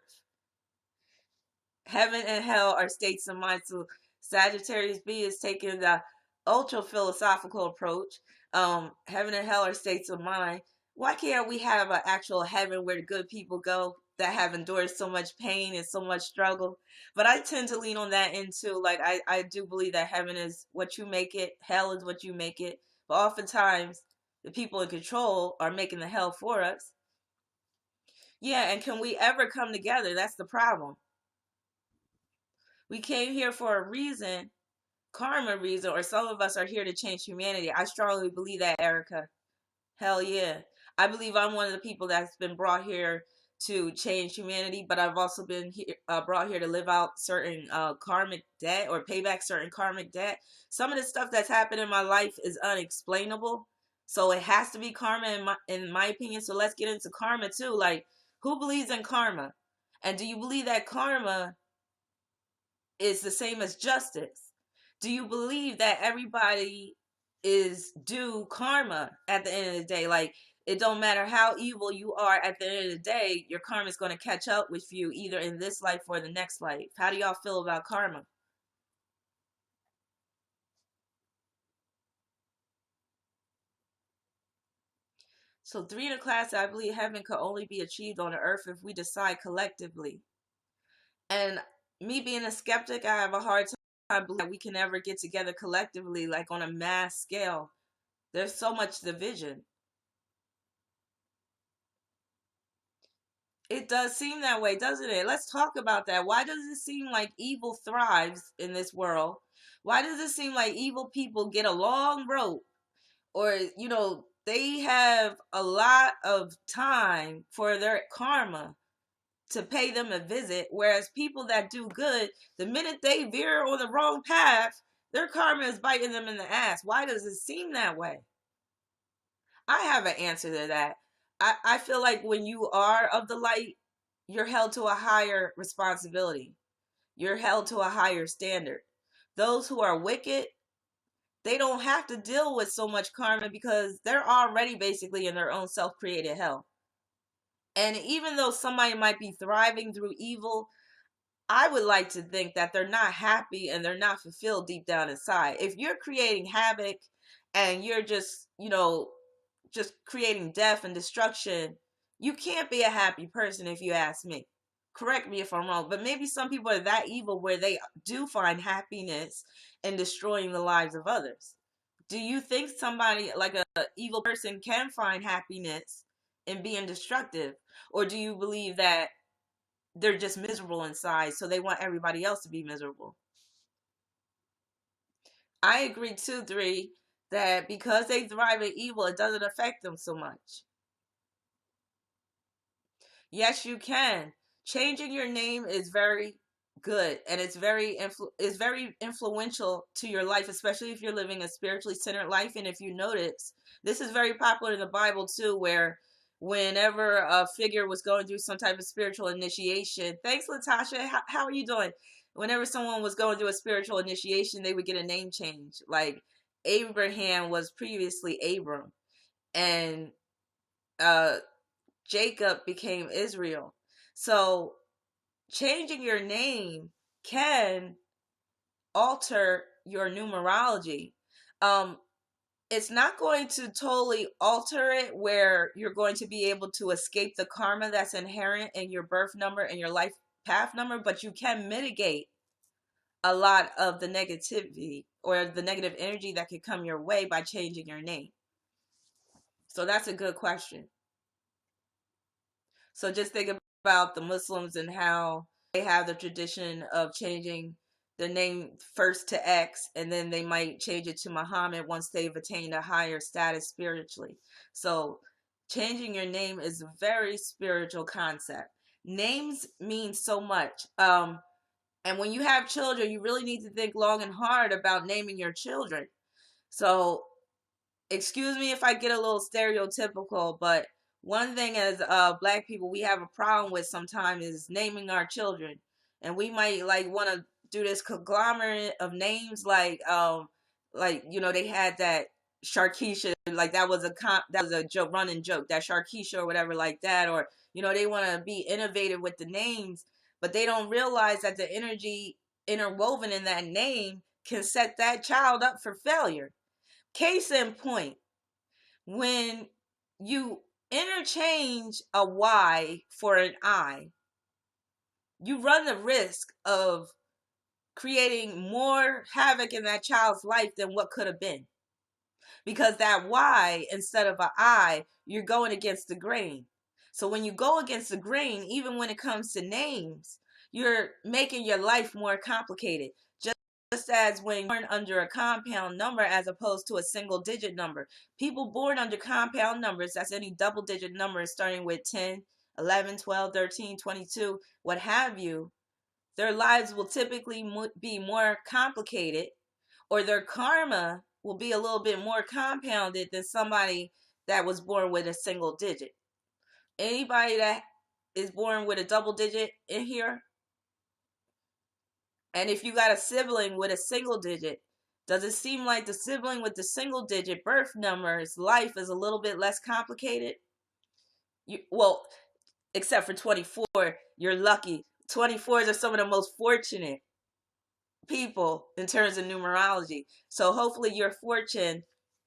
heaven and hell are states of mind? So Sagittarius B is taking the ultra philosophical approach. Heaven and hell are states of mind. Why can't we have an actual heaven where the good people go that have endured so much pain and so much struggle? But I tend to lean on that end too. Like, I do believe that heaven is what you make it, hell is what you make it. But oftentimes the people in control are making the hell for us. Yeah, and can we ever come together? That's the problem. We came here for a reason, karma reason, or some of us are here to change humanity. I strongly believe that, Erica. Hell yeah. I believe I'm one of the people that's been brought here to change humanity, but I've also been brought here to live out certain karmic debt, or pay back certain karmic debt. Some of the stuff that's happened in my life is unexplainable. So it has to be karma in my opinion. So let's get into karma too. Like, who believes in karma? And do you believe that karma is the same as justice? Do you believe that everybody is due karma at the end of the day? Like, it don't matter how evil you are, at the end of the day, your karma is going to catch up with you either in this life or the next life. How do y'all feel about karma? So three in a class, I believe heaven could only be achieved on the earth if we decide collectively. And me being a skeptic, I have a hard time believing that we can ever get together collectively, like on a mass scale. There's so much division. It does seem that way, doesn't it? Let's talk about that. Why does it seem like evil thrives in this world? Why does it seem like evil people get a long rope? Or, they have a lot of time for their karma to pay them a visit, whereas people that do good, the minute they veer on the wrong path, their karma is biting them in the ass. Why does it seem that way? I have an answer to that. I feel like when you are of the light, you're held to a higher responsibility. You're held to a higher standard. Those who are wicked, they don't have to deal with so much karma because they're already basically in their own self-created hell. And even though somebody might be thriving through evil, I would like to think that they're not happy and they're not fulfilled deep down inside. If you're creating havoc and you're just creating death and destruction, you can't be a happy person if you ask me. Correct me if I'm wrong, but maybe some people are that evil where they do find happiness in destroying the lives of others. Do you think somebody like a evil person can find happiness in being destructive? Or do you believe that they're just miserable inside, so they want everybody else to be miserable? I agree too, Three, that because they thrive in evil, it doesn't affect them so much. Yes, you can. Changing your name is very good, and it's very influential to your life, especially if you're living a spiritually centered life. And if you notice, this is very popular in the Bible too, where whenever a figure was going through some type of spiritual initiation, thanks, Latasha. How are you doing? Whenever someone was going through a spiritual initiation, they would get a name change. Like Abraham was previously Abram, and uh Jacob became Israel. So changing your name can alter your numerology. Um, it's not going to totally alter it where you're going to be able to escape the karma that's inherent in your birth number and your life path number, but you can mitigate a lot of the negativity or the negative energy that could come your way by changing your name. So that's a good question. So just think about the Muslims and how they have the tradition of changing the name first to X, and then they might change it to Muhammad once they've attained a higher status spiritually. So changing your name is a very spiritual concept. Names mean so much. And when you have children, you really need to think long and hard about naming your children. So excuse me if I get a little stereotypical, but one thing as black people we have a problem with sometimes is naming our children. And we might like want to do this conglomerate of names like they had that Sharkeisha, like that was a joke, running joke, that Sharkeisha or whatever like that. Or they want to be innovative with the names, but they don't realize that the energy interwoven in that name can set that child up for failure. Case in point, when you interchange a Y for an I, you run the risk of creating more havoc in that child's life than what could have been. Because that Y instead of an I, you're going against the grain. So when you go against the grain, even when it comes to names, you're making your life more complicated. Just as when you're born under a compound number as opposed to a single digit number. People born under compound numbers, that's any double digit number starting with 10, 11, 12, 13, 22, what have you, their lives will typically be more complicated, or their karma will be a little bit more compounded than somebody that was born with a single digit. Anybody that is born with a double digit in here? And if you got a sibling with a single digit, does it seem like the sibling with the single digit birth number's life is a little bit less complicated? Well, except for 24, you're lucky. 24s are some of the most fortunate people in terms of numerology. So hopefully your fortune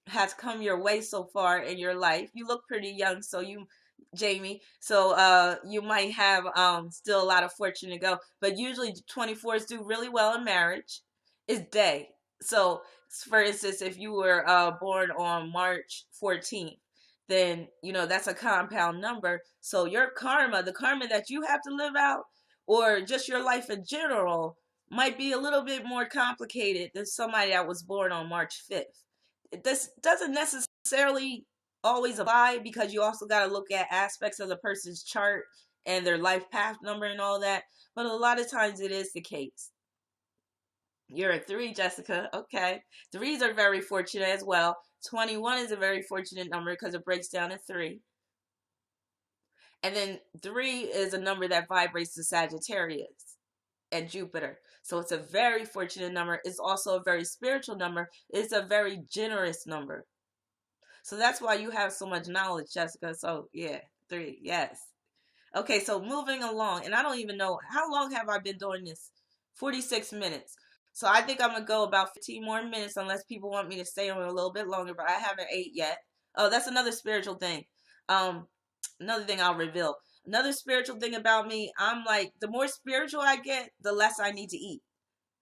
has come your way so far in your life. You look pretty young, so you, Jamie, so you might have still a lot of fortune to go. But usually 24s do really well in marriage. It's day. So for instance, if you were born on March 14th, then that's a compound number. So your karma, the karma that you have to live out, or just your life in general, might be a little bit more complicated than somebody that was born on March 5th. This doesn't necessarily always apply, because you also got to look at aspects of the person's chart and their life path number and all that. But a lot of times it is the case. You're a 3, Jessica. Okay. 3s are very fortunate as well. 21 is a very fortunate number because it breaks down to 3. And then 3 is a number that vibrates to Sagittarius and Jupiter. So it's a very fortunate number. It's also a very spiritual number. It's a very generous number. So that's why you have so much knowledge, Jessica. So yeah, 3, yes. Okay, so moving along, and I don't even know how long have I been doing this. 46 minutes. So I think I'm gonna go about 15 more minutes, unless people want me to stay on a little bit longer, but I haven't ate yet. Oh, that's another spiritual thing. Another thing I'll reveal. Another spiritual thing about me, I'm like, the more spiritual I get, the less I need to eat.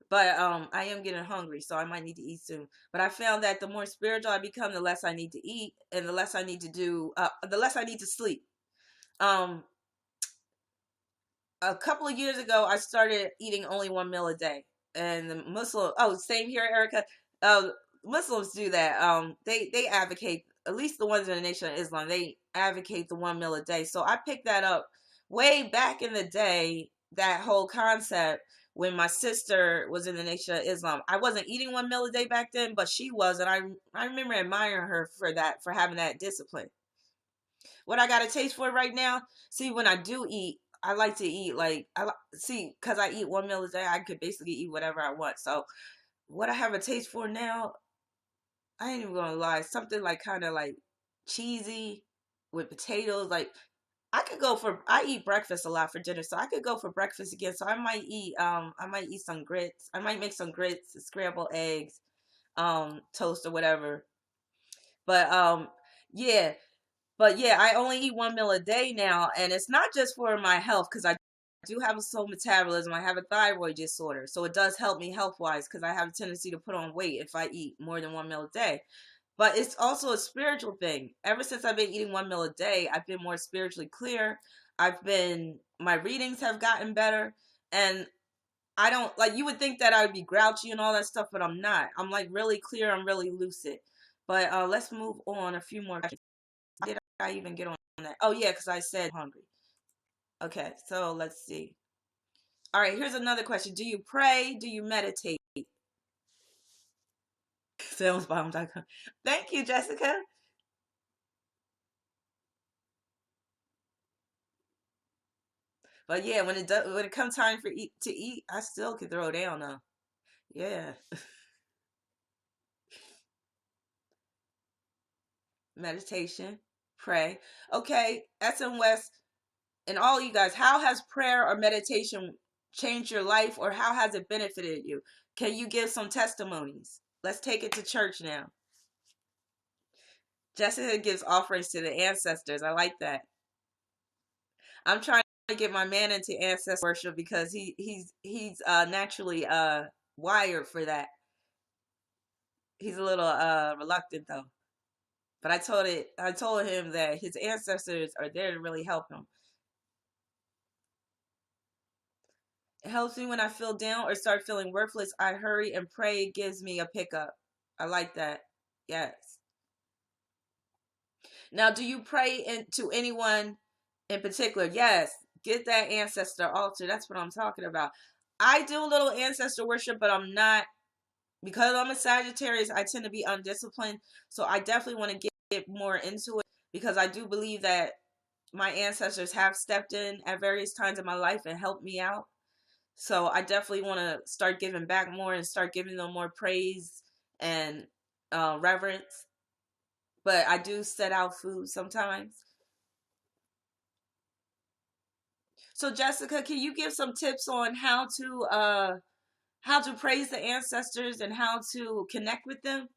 But I am getting hungry, so I might need to eat soon. But I found that the more spiritual I become, the less I need to eat, and the less I need to do, the less I need to sleep. A couple of years ago, I started eating only 1 meal a day, and the same here, Erica. Muslims do that. They advocate, at least the ones in the Nation of Islam, they advocate the 1 meal a day. So I picked that up way back in the day. That whole concept, when my sister was in the Nation of Islam, I wasn't eating 1 meal a day back then, but she was, and I remember admiring her for that, for having that discipline. What I got a taste for right now? See, when I do eat, I like to eat like because I eat 1 meal a day, I could basically eat whatever I want. So what I have a taste for now, I ain't even gonna lie, something like kind of like cheesy with potatoes. Like I eat breakfast a lot for dinner, so I could go for breakfast again. So I might eat some grits. I might make some grits, scrambled eggs, toast or whatever. But yeah. But yeah, I only eat 1 meal a day now, and it's not just for my health, because I do have a slow metabolism. I have a thyroid disorder, so it does help me health wise, because I have a tendency to put on weight if I eat more than 1 meal a day. But it's also a spiritual thing. Ever since I've been eating 1 meal a day, I've been more spiritually clear. My readings have gotten better, and I don't, like, you would think that I would be grouchy and all that stuff, but I'm not. I'm like really clear. I'm really lucid. But let's move on. A few more questions. Did I even get on that? Oh yeah, because I said hungry. Okay, so let's see. All right, here's another question. Do you pray? Do you meditate? Salesbomb.com. Thank you, Jessica. But yeah, when it comes time for to eat, I still can throw down though. Yeah, meditation, pray. Okay, SM West, and all you guys, how has prayer or meditation changed your life, or how has it benefited you? Can you give some testimonies? Let's take it to church now. Jessica gives offerings to the ancestors. I like that. I'm trying to get my man into ancestor worship, because he's naturally wired for that. He's a little reluctant though. But I told him that his ancestors are there to really help him. It helps me when I feel down or start feeling worthless. I hurry and pray. It gives me a pickup. I like that. Yes. Now, do you pray to anyone in particular? Yes. Get that ancestor altar. That's what I'm talking about. I do a little ancestor worship, but I'm not, because I'm a Sagittarius, I tend to be undisciplined. So I definitely want to get more into it, because I do believe that my ancestors have stepped in at various times in my life and helped me out. So I definitely want to start giving back more and start giving them more praise and reverence. But I do set out food sometimes. So Jessica, can you give some tips on how to praise the ancestors and how to connect with them?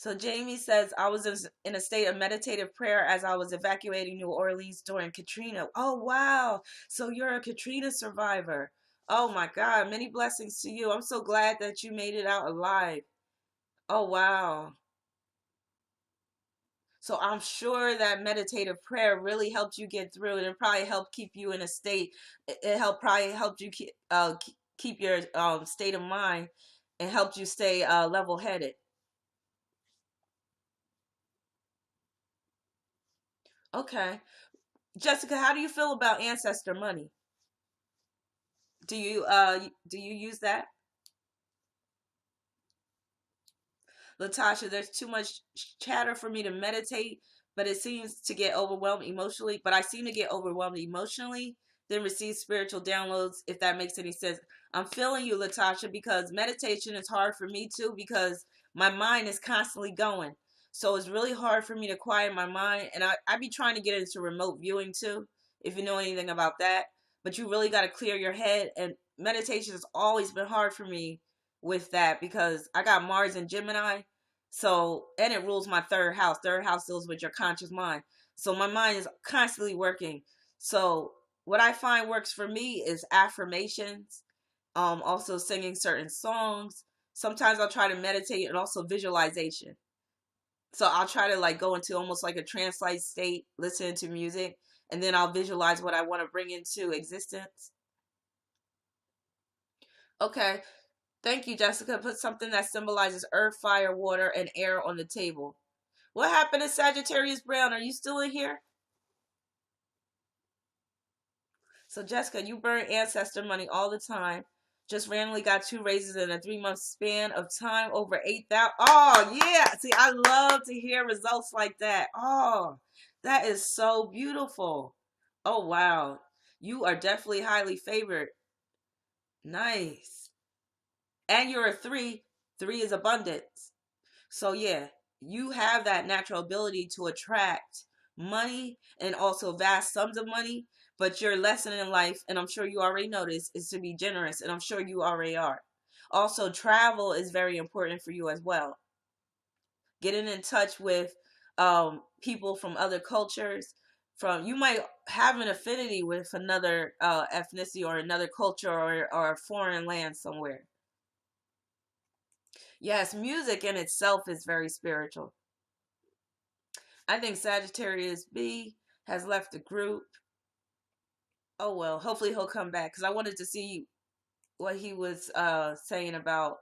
So Jamie says, I was in a state of meditative prayer as I was evacuating New Orleans during Katrina. Oh, wow. So you're a Katrina survivor. Oh, my God. Many blessings to you. I'm so glad that you made it out alive. Oh, wow. So I'm sure that meditative prayer really helped you get through it, and probably helped keep you in a state. It helped probably helped you keep your state of mind, and helped you stay level headed. Okay, Jessica, how do you feel about ancestor money? Do you use that? Latasha, there's too much chatter for me to meditate, but it seems to get overwhelmed emotionally. But I seem to get overwhelmed emotionally, then receive spiritual downloads, if that makes any sense. I'm feeling you, Latasha, because meditation is hard for me too, because my mind is constantly going. So it's really hard for me to quiet my mind. And I be trying to get into remote viewing too, if you know anything about that. But you really got to clear your head. And meditation has always been hard for me with that, because I got Mars and Gemini. So, and it rules my third house. Third house deals with your conscious mind. So my mind is constantly working. So what I find works for me is affirmations, also singing certain songs. Sometimes I'll try to meditate, and also visualization. So I'll try to like go into almost like a trance-like state, listening to music, and then I'll visualize what I want to bring into existence. Okay. Thank you, Jessica. Put something that symbolizes earth, fire, water, and air on the table. What happened to Sagittarius Brown? Are you still in here? So, Jessica, you burn ancestor money all the time. Just randomly got 2 raises in a 3 month span of time, over 8,000. Oh, yeah. See, I love to hear results like that. Oh, that is so beautiful. Oh, wow. You are definitely highly favored. Nice. And you're a 3. 3 is abundance. So yeah, you have that natural ability to attract money, and also vast sums of money. But your lesson in life, and I'm sure you already know this, is to be generous, and I'm sure you already are. Also, travel is very important for you as well. Getting in touch with people from other cultures. From, you might have an affinity with another ethnicity, or another culture, or a foreign land somewhere. Yes, music in itself is very spiritual. I think Sagittarius B has left the group. Oh well, hopefully he'll come back, because I wanted to see what he was saying about,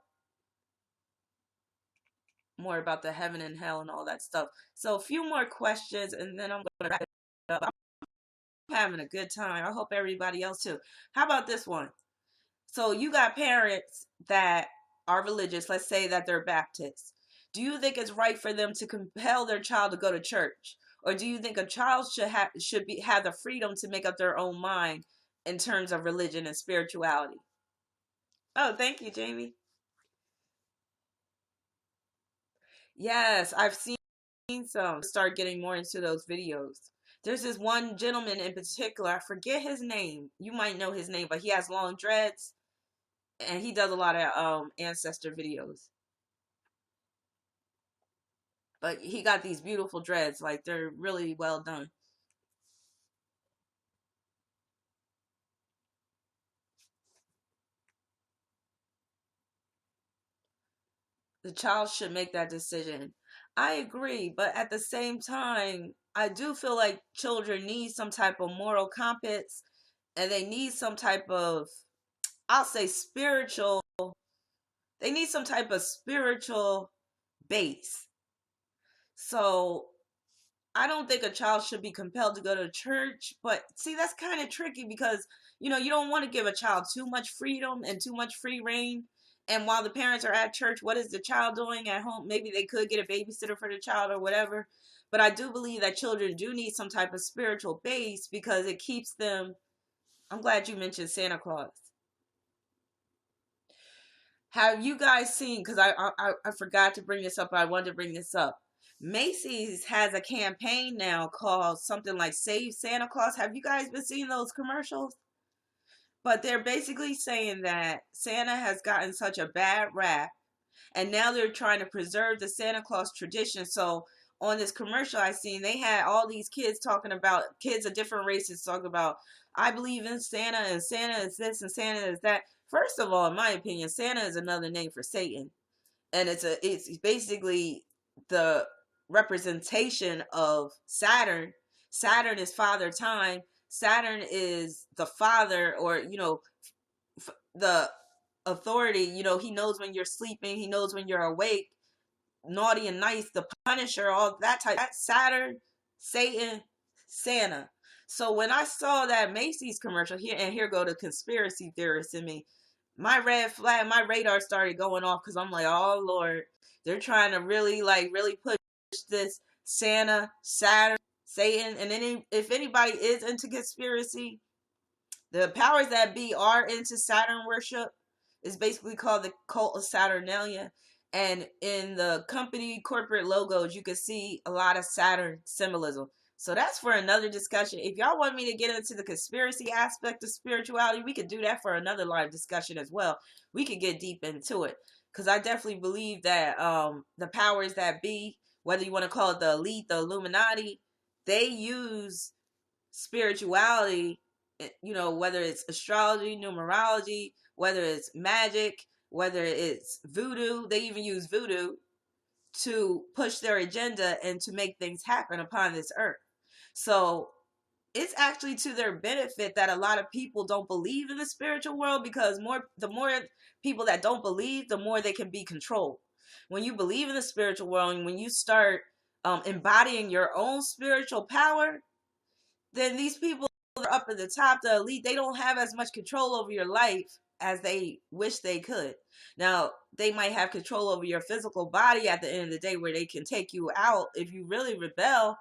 more about the heaven and hell and all that stuff. So a few more questions, and then I'm going to wrap it up. I'm having a good time. I hope everybody else too. How about this one? So you got parents that are religious. Let's say that they're Baptists. Do you think it's right for them to compel their child to go to church, or do you think a child have the freedom to make up their own mind in terms of religion and spirituality? Oh, thank you, Jamie. Yes, I've seen some start getting more into those videos. There's this one gentleman in particular. I forget his name. You might know his name, but he has long dreads, and he does a lot of ancestor videos. But he got these beautiful dreads, like they're really well done. The child should make that decision. I agree, but at the same time, I do feel like children need some type of moral compass, and they need some type of, I'll say, spiritual, they need some type of spiritual base. So I don't think a child should be compelled to go to church, but see, that's kind of tricky, because you don't want to give a child too much freedom and too much free reign. And while the parents are at church, what is the child doing at home? Maybe they could get a babysitter for the child or whatever. But I do believe that children do need some type of spiritual base, because it keeps them. I'm glad you mentioned Santa Claus. Have you guys seen? Because I forgot to bring this up, but I wanted to bring this up. Macy's has a campaign now called something like Save Santa Claus. Have you guys been seeing those commercials? But they're basically saying that Santa has gotten such a bad rap, And now they're trying to preserve the Santa Claus tradition. So on this commercial I seen, they had all these kids talking about, kids of different races talking about, I believe in Santa, and Santa is this and Santa is that. First of all, in my opinion, Santa is another name for Satan. And it's basically the representation of Saturn. Saturn is father time. Saturn is the father, or the authority. He knows when you're sleeping, he knows when you're awake, naughty and nice, the Punisher, all that type. That's Saturn, Satan, Santa. So when I saw that Macy's commercial here, and here go the conspiracy theorists in me, my red flag, my radar started going off, because I'm like, oh Lord, they're trying to really push this Santa, Saturn, Satan. And then if anybody is into conspiracy, the powers that be are into Saturn worship. It's basically called the cult of Saturnalia. And in the company corporate logos, you can see a lot of Saturn symbolism. So that's for another discussion. If y'all want me to get into the conspiracy aspect of spirituality, we could do that for another live discussion as well. We could get deep into it, because I definitely believe that the powers that be, whether you want to call it the elite, the Illuminati, they use spirituality, whether it's astrology, numerology, whether it's magic, whether it's voodoo. They even use voodoo to push their agenda and to make things happen upon this earth. So it's actually to their benefit that a lot of people don't believe in the spiritual world, because the more people that don't believe, the more they can be controlled. When you believe in the spiritual world, and when you start embodying your own spiritual power, then these people that are up at the top, the elite, they don't have as much control over your life as they wish they could. Now, they might have control over your physical body at the end of the day, where they can take you out if you really rebel.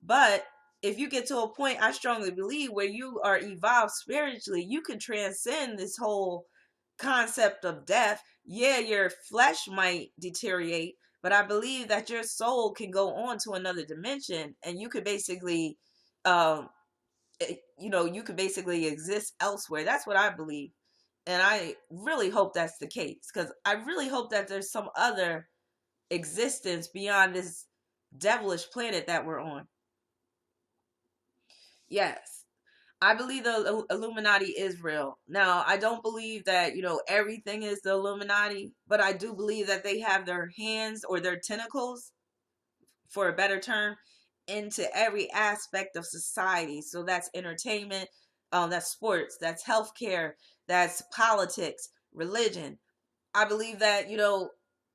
But if you get to a point, I strongly believe, where you are evolved spiritually, you can transcend this whole concept of death. Yeah, your flesh might deteriorate, but I believe that your soul can go on to another dimension, and you could basically you could basically exist elsewhere. That's what I believe. And I really hope that's the case, because I really hope that there's some other existence beyond this devilish planet that we're on. Yes, I believe the Illuminati is real. Now, I don't believe that, everything is the Illuminati, but I do believe that they have their hands, or their tentacles, for a better term, into every aspect of society. So that's entertainment, that's sports, that's healthcare, that's politics, religion. I believe that,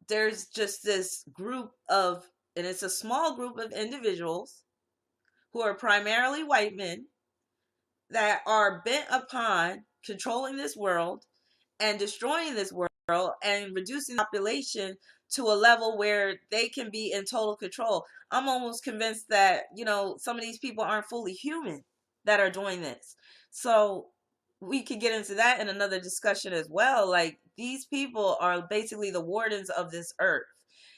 there's just this group of, and it's a small group of individuals who are primarily white men, that are bent upon controlling this world and destroying this world and reducing the population to a level where they can be in total control. I'm almost convinced that, some of these people aren't fully human that are doing this. So we could get into that in another discussion as well. Like, these people are basically the wardens of this earth,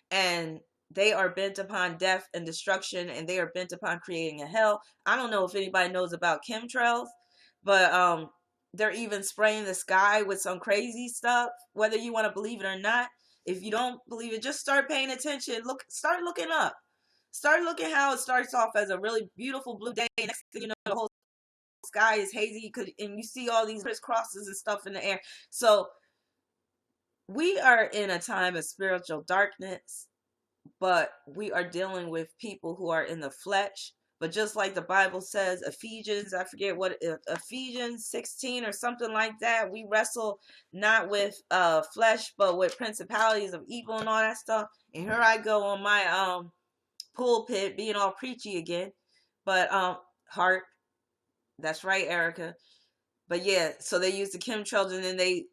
and they are bent upon death and destruction, and they are bent upon creating a hell. I don't know if anybody knows about chemtrails, but they're even spraying the sky with some crazy stuff, whether you want to believe it or not. If you don't believe it, just start paying attention. Start looking up. Start looking how it starts off as a really beautiful blue day. Next thing you know, the whole sky is hazy, and you see all these crisscrosses and stuff in the air. So we are in a time of spiritual darkness, but we are dealing with people who are in the flesh. But just like the Bible says, Ephesians, I forget what, Ephesians 16 or something like that, we wrestle not with flesh, but with principalities of evil and all that stuff. And here I go on my pulpit being all preachy again. But heart, that's right, Erica. But yeah, so they use the chemtrails, and then they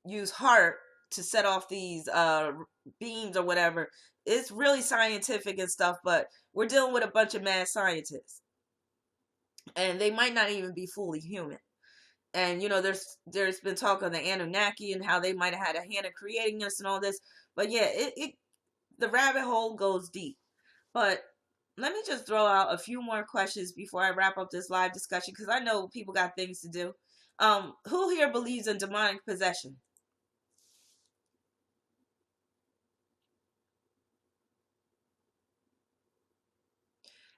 use heart to set off these beams or whatever. It's really scientific and stuff, but we're dealing with a bunch of mad scientists, and they might not even be fully human. And there's been talk on the Anunnaki and how they might have had a hand in creating this and all this. But yeah, the rabbit hole goes deep. But let me just throw out a few more questions before I wrap up this live discussion, because I know people got things to do. Who here believes in demonic possession?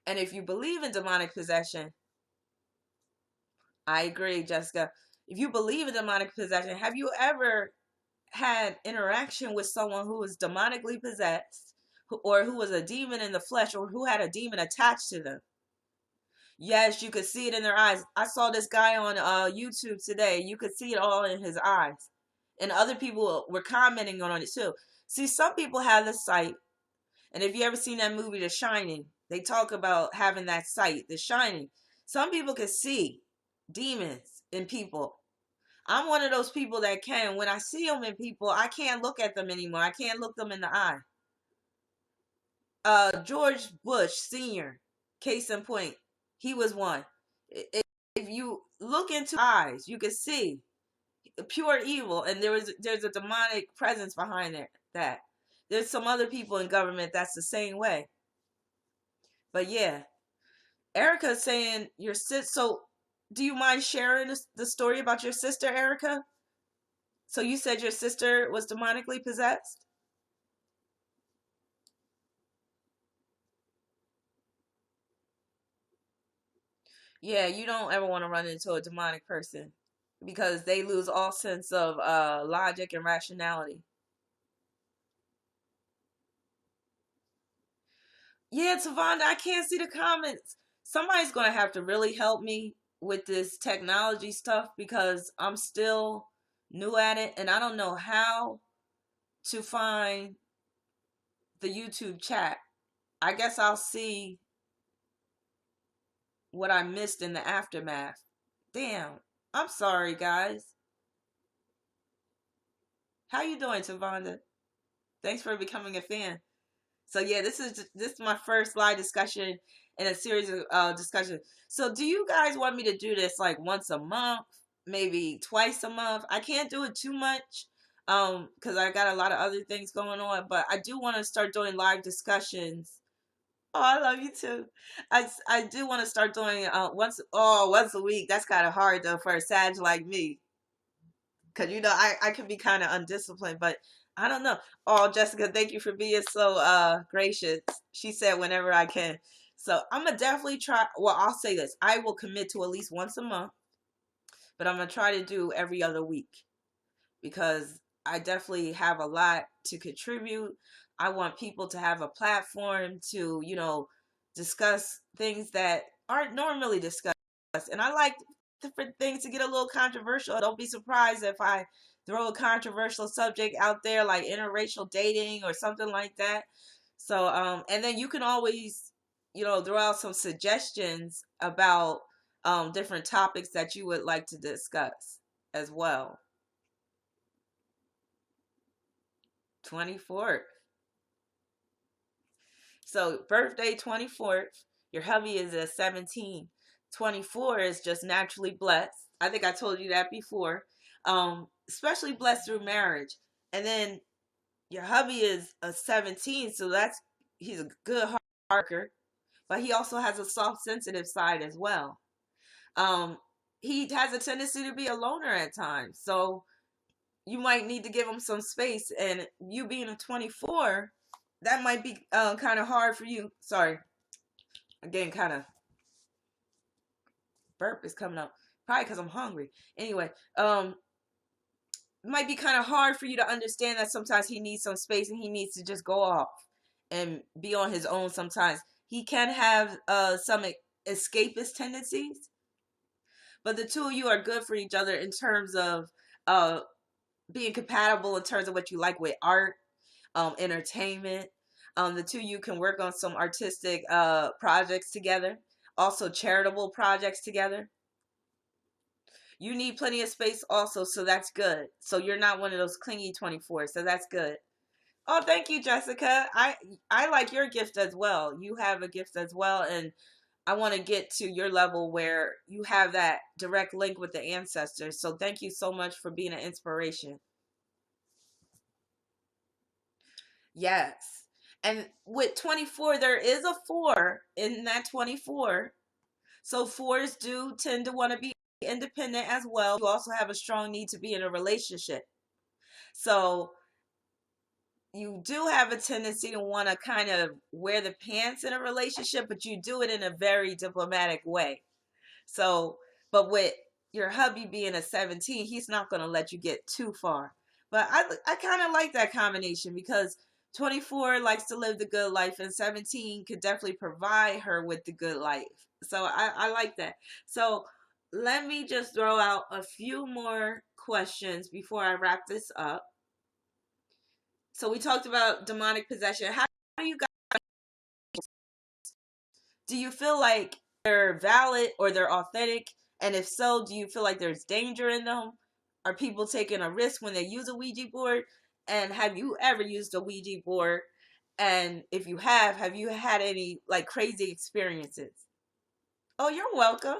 And if you believe in demonic possession, I agree, Jessica. If you believe in demonic possession, have you ever had interaction with someone who was demonically possessed, or who was a demon in the flesh, or who had a demon attached to them? Yes, you could see it in their eyes. I saw this guy on YouTube today. You could see it all in his eyes. And other people were commenting on it too. See, some people have the sight. And if you ever seen that movie, The Shining, they talk about having that sight, The Shining. Some people can see demons in people. I'm one of those people that can. When I see them in people, I can't look at them anymore. I can't look them in the eye. George Bush Sr., case in point, he was one. If you look into eyes, you can see pure evil, and there's a demonic presence behind there. That there's some other people in government that's the same way. But yeah, Erica's saying your sis. So, do you mind sharing the story about your sister, Erica? So you said your sister was demonically possessed? Yeah, you don't ever want to run into a demonic person because they lose all sense of logic and rationality. Yeah, Tavonda, I can't see the comments. Somebody's going to have to really help me with this technology stuff because I'm still new at it and I don't know how to find the YouTube chat. I guess I'll see what I missed in the aftermath. Damn. I'm sorry, guys. How you doing, Tavonda? Thanks for becoming a fan. So yeah, this is my first live discussion in a series of discussions. So do you guys want me to do this like once a month, maybe twice a month? I can't do it too much because I got a lot of other things going on, but I do want to start doing live discussions. Oh, I love you too. I do want to start doing once a week. That's kind of hard though for a Sag like me. Cause I can be kind of undisciplined, but I don't know. Oh, Jessica, thank you for being so gracious. She said whenever I can. So I'm gonna definitely try. Well, I'll say this: I will commit to at least once a month, but I'm gonna try to do every other week because I definitely have a lot to contribute. I want people to have a platform to, discuss things that aren't normally discussed. And I like different things to get a little controversial. Don't be surprised if I throw a controversial subject out there like interracial dating or something like that. So, and then you can always, throw out some suggestions about different topics that you would like to discuss as well. 24th. So birthday 24th. Your hubby is a 17. 24 is just naturally blessed. I think I told you that before. Especially blessed through marriage. And then your hubby is a 17, so he's a good hard worker, but he also has a soft sensitive side as well. Um, he has a tendency to be a loner at times. So you might need to give him some space, and you being a 24, that might be kind of hard for you. Sorry, again, kind of burp is coming up, probably because I'm hungry. Anyway, it might be kind of hard for you to understand that sometimes he needs some space and he needs to just go off and be on his own. Sometimes he can have some escapist tendencies, but the two of you are good for each other in terms of uh being compatible in terms of what you like with art, entertainment. The two of you can work on some artistic projects together, also charitable projects together. You need plenty of space also, so that's good. So you're not one of those clingy 24, so that's good. Oh, thank you, Jessica. I like your gift as well. You have a gift as well, and I want to get to your level where you have that direct link with the ancestors. So thank you so much for being an inspiration. Yes. And with 24, there is a 4 in that 24. So 4s do tend to want to be independent as well. You also have a strong need to be in a relationship. So you do have a tendency to want to kind of wear the pants in a relationship, but you do it in a very diplomatic way. So, but with your hubby being a 17, he's not going to let you get too far. But I kind of like that combination because 24 likes to live the good life and 17 could definitely provide her with the good life. So I like that. So let me just throw out a few more questions before I wrap this up. So we talked about demonic possession. How do you guys, do you feel like they're valid or they're authentic? And if so, do you feel like there's danger in them? Are people taking a risk when they use a Ouija board? And have you ever used a Ouija board? And if you have you had any like crazy experiences? Oh, you're welcome.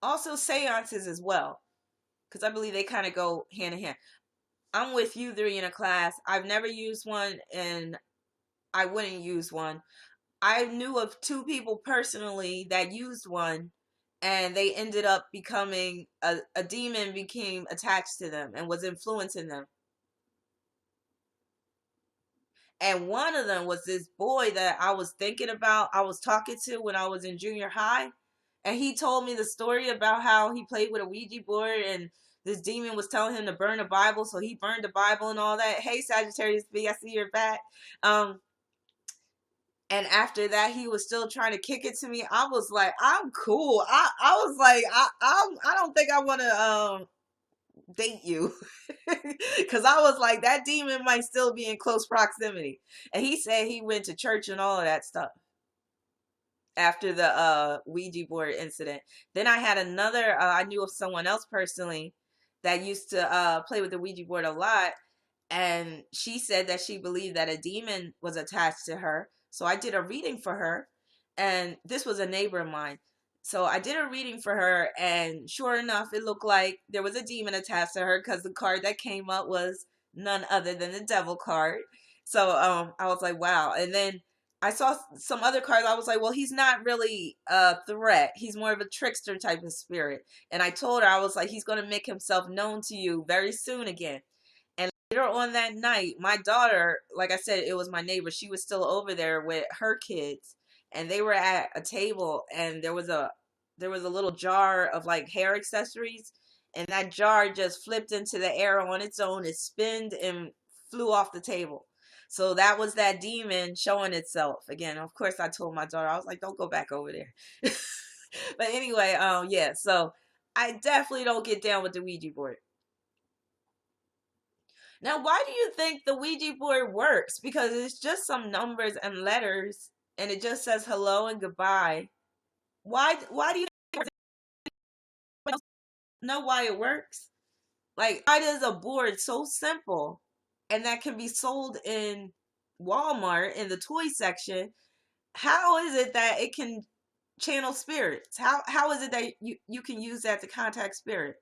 Also, seances as well, because I believe they kind of go hand in hand. I'm with you three in a class. I've never used one and I wouldn't use one. I knew of two people personally that used one and they ended up becoming a demon became attached to them and was influencing them. And one of them was this boy that I was thinking about, I was talking to when I was in junior high. And he told me the story about how he played with a Ouija board and this demon was telling him to burn the Bible. So he burned the Bible and all that. Hey, Sagittarius B, I see you're back. And after that, he was still trying to kick it to me. I was like, I'm cool. I was like, I don't think I want to date you, because I was like, that demon might still be in close proximity. And he said he went to church and all of that stuff after the Ouija board incident. Then I had another. I knew of someone else personally that used to play with the Ouija board a lot, and she said that she believed that a demon was attached to her. So I did a reading for her, and this was a neighbor of mine. So I did a reading for her, and sure enough, it looked like there was a demon attached to her because the card that came up was none other than the devil card. So I was like, wow. And then I saw some other cards. I was like, well, he's not really a threat. He's more of a trickster type of spirit. And I told her, I was like, he's going to make himself known to you very soon again. And later on that night, my daughter, like I said, it was my neighbor. She was still over there with her kids, and they were at a table, and there was a little jar of like hair accessories, and that jar just flipped into the air on its own. It spinned and flew off the table. So that was that demon showing itself again. Of course, I told my daughter, I was like, "Don't go back over there." But anyway, yeah. So I definitely don't get down with the Ouija board. Now, why do you think the Ouija board works? Because it's just some numbers and letters, and it just says hello and goodbye. Why do you know why it works? Like, why does a board so simple and that can be sold in Walmart in the toy section? How is it that it can channel spirits? How is it that you can use that to contact spirits?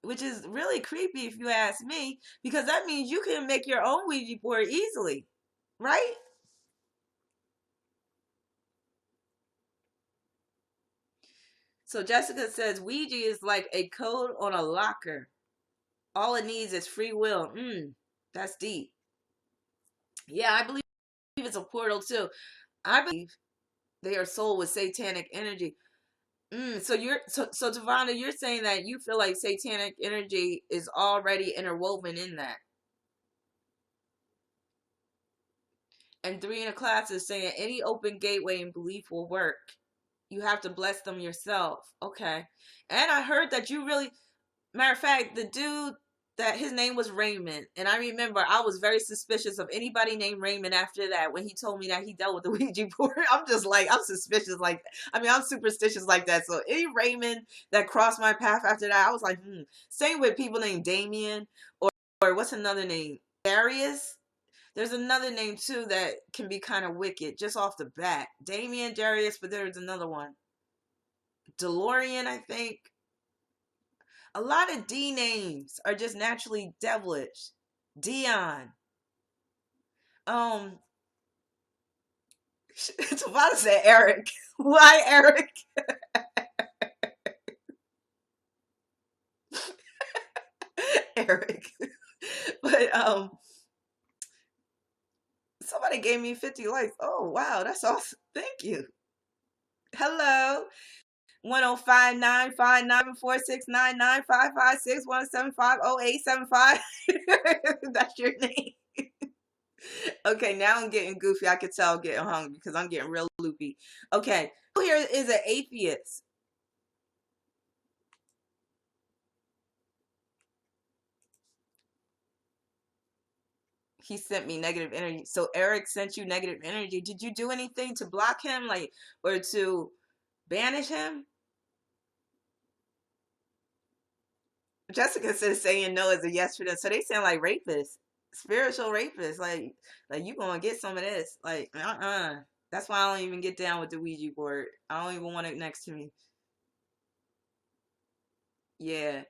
Which is really creepy if you ask me, because that means you can make your own Ouija board easily, right? So Jessica says Ouija is like a code on a locker. All it needs is free will. That's deep. Yeah, I believe it's a portal too. I believe they are sold with satanic energy. So Tavana, you're saying that you feel like satanic energy is already interwoven in that. And three in a class is saying any open gateway and belief will work. You have to bless them yourself. Okay. And I heard that you really, matter of fact, the dude that his name was Raymond, and I remember I was very suspicious of anybody named Raymond after that when he told me that he dealt with the Ouija board. I'm just like, I'm suspicious like that. I mean, I'm superstitious like that. So any Raymond that crossed my path after that, I was like, Same with people named Damien or what's another name? Darius. There's another name too that can be kind of wicked just off the bat. Damien, Darius, but there's another one. DeLorean, I think. A lot of D names are just naturally devilish. Dion. Um, Tavana said Eric. Why Eric? Eric. But somebody gave me 50 likes. Oh wow, that's awesome. Thank you. Hello. 1059594699556175087 That's your name. Okay, now I'm getting goofy. I could tell I'm getting hungry because I'm getting real loopy. Okay, here is an atheist. He sent me negative energy. So Eric sent you negative energy. Did you do anything to block him, like, or to banish him? Jessica says saying no is a yes for them. So they sound like rapists, spiritual rapists. Like you gonna get some of this. Like, That's why I don't even get down with the Ouija board. I don't even want it next to me. Yeah.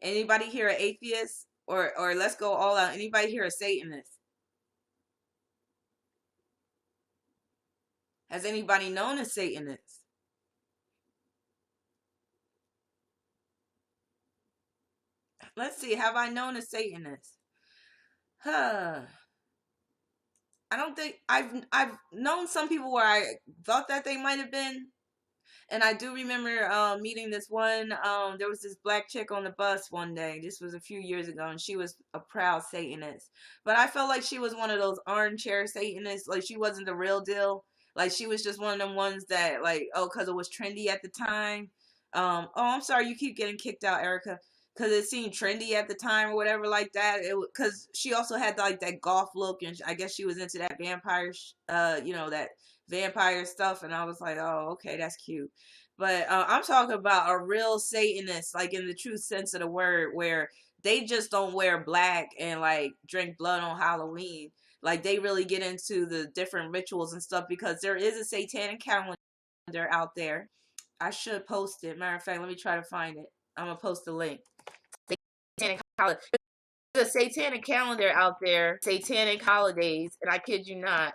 Anybody here an atheist? Or let's go all out. Anybody here a Satanist? Has anybody known a Satanist? Let's see. Have I known a Satanist? Huh. I don't think I've known some people where I thought that they might have been. And I do remember meeting this one. There was this black chick on the bus one day. This was a few years ago, and she was a proud Satanist. But I felt like she was one of those armchair Satanists. Like she wasn't the real deal. Like she was just one of them ones that, like, oh, because it was trendy at the time. Oh, I'm sorry, you keep getting kicked out, Erica. Because it seemed trendy at the time or whatever like that. Because she also had like that goth look, and I guess she was into that vampire, that vampire stuff. And I was like, oh, okay, that's cute. But I'm talking about a real Satanist, like in the true sense of the word, where they just don't wear black and like drink blood on Halloween. Like they really get into the different rituals and stuff, because there is a satanic calendar out there. I should post it. Matter of fact, let me try to find it. I'm gonna post the link. Satanic holiday. There's a satanic calendar out there, satanic holidays, and I kid you not.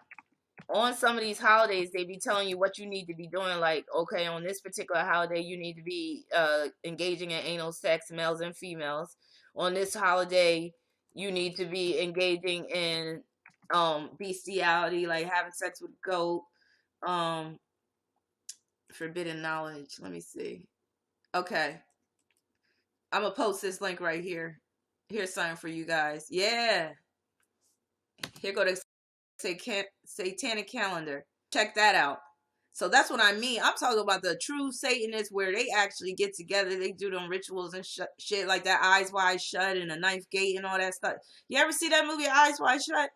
On some of these holidays, they be telling you what you need to be doing. Like, okay, on this particular holiday, you need to be engaging in anal sex, males and females. On this holiday, you need to be engaging in bestiality, like having sex with a goat. Forbidden knowledge. Let me see. Okay. I'm going to post this link right here. Here's something for you guys. Yeah. Here go the satanic calendar. Check that out. So that's what I mean. I'm talking about the true Satanists, where they actually get together. They do them rituals and shit like that. Eyes Wide Shut and the Ninth Gate and all that stuff. You ever see that movie Eyes Wide Shut?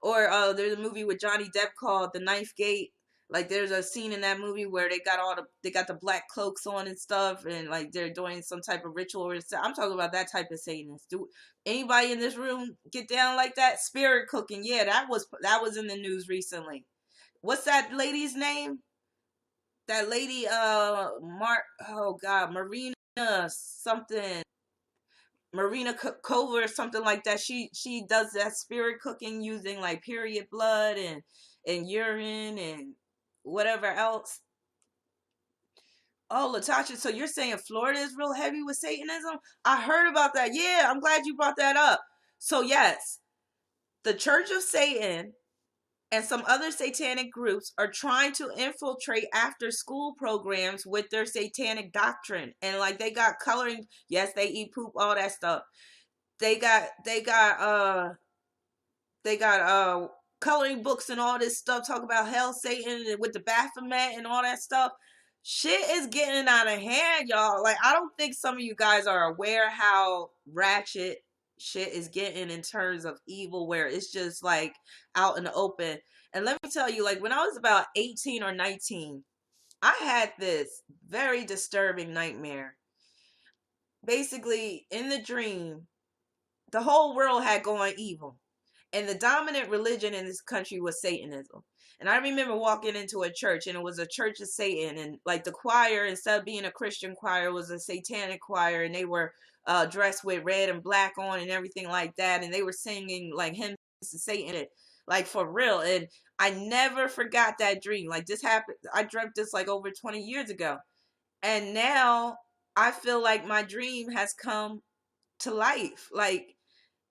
Or there's a movie with Johnny Depp called The Ninth Gate. Like there's a scene in that movie where they got the black cloaks on and stuff, and like they're doing some type of ritual. I'm talking about that type of Satanist. Do anybody in this room get down like that? Spirit cooking, yeah, that was in the news recently. What's that lady's name? That lady, Marina something. Marina Cover or something like that. She does that spirit cooking using like period blood and urine and whatever else. Oh, Latasha, so you're saying Florida is real heavy with Satanism? I heard about that. Yeah, I'm glad you brought that up. So yes, the Church of Satan and some other satanic groups are trying to infiltrate after school programs with their satanic doctrine. And like they got coloring, yes, they eat poop, all that stuff. They got coloring books and all this stuff, talk about hell, Satan, and with the Baphomet and all that stuff. Shit is getting out of hand, y'all. Like, I don't think some of you guys are aware how ratchet shit is getting in terms of evil, where it's just like out in the open. And let me tell you, like when I was about 18 or 19, I had this very disturbing nightmare. Basically, in the dream, the whole world had gone evil. And the dominant religion in this country was Satanism. And I remember walking into a church, and it was a church of Satan. And like the choir, instead of being a Christian choir, was a satanic choir. And they were dressed with red and black on and everything like that. And they were singing like hymns to Satan, like for real. And I never forgot that dream. Like this happened. I dreamt this like over 20 years ago. And now I feel like my dream has come to life. Like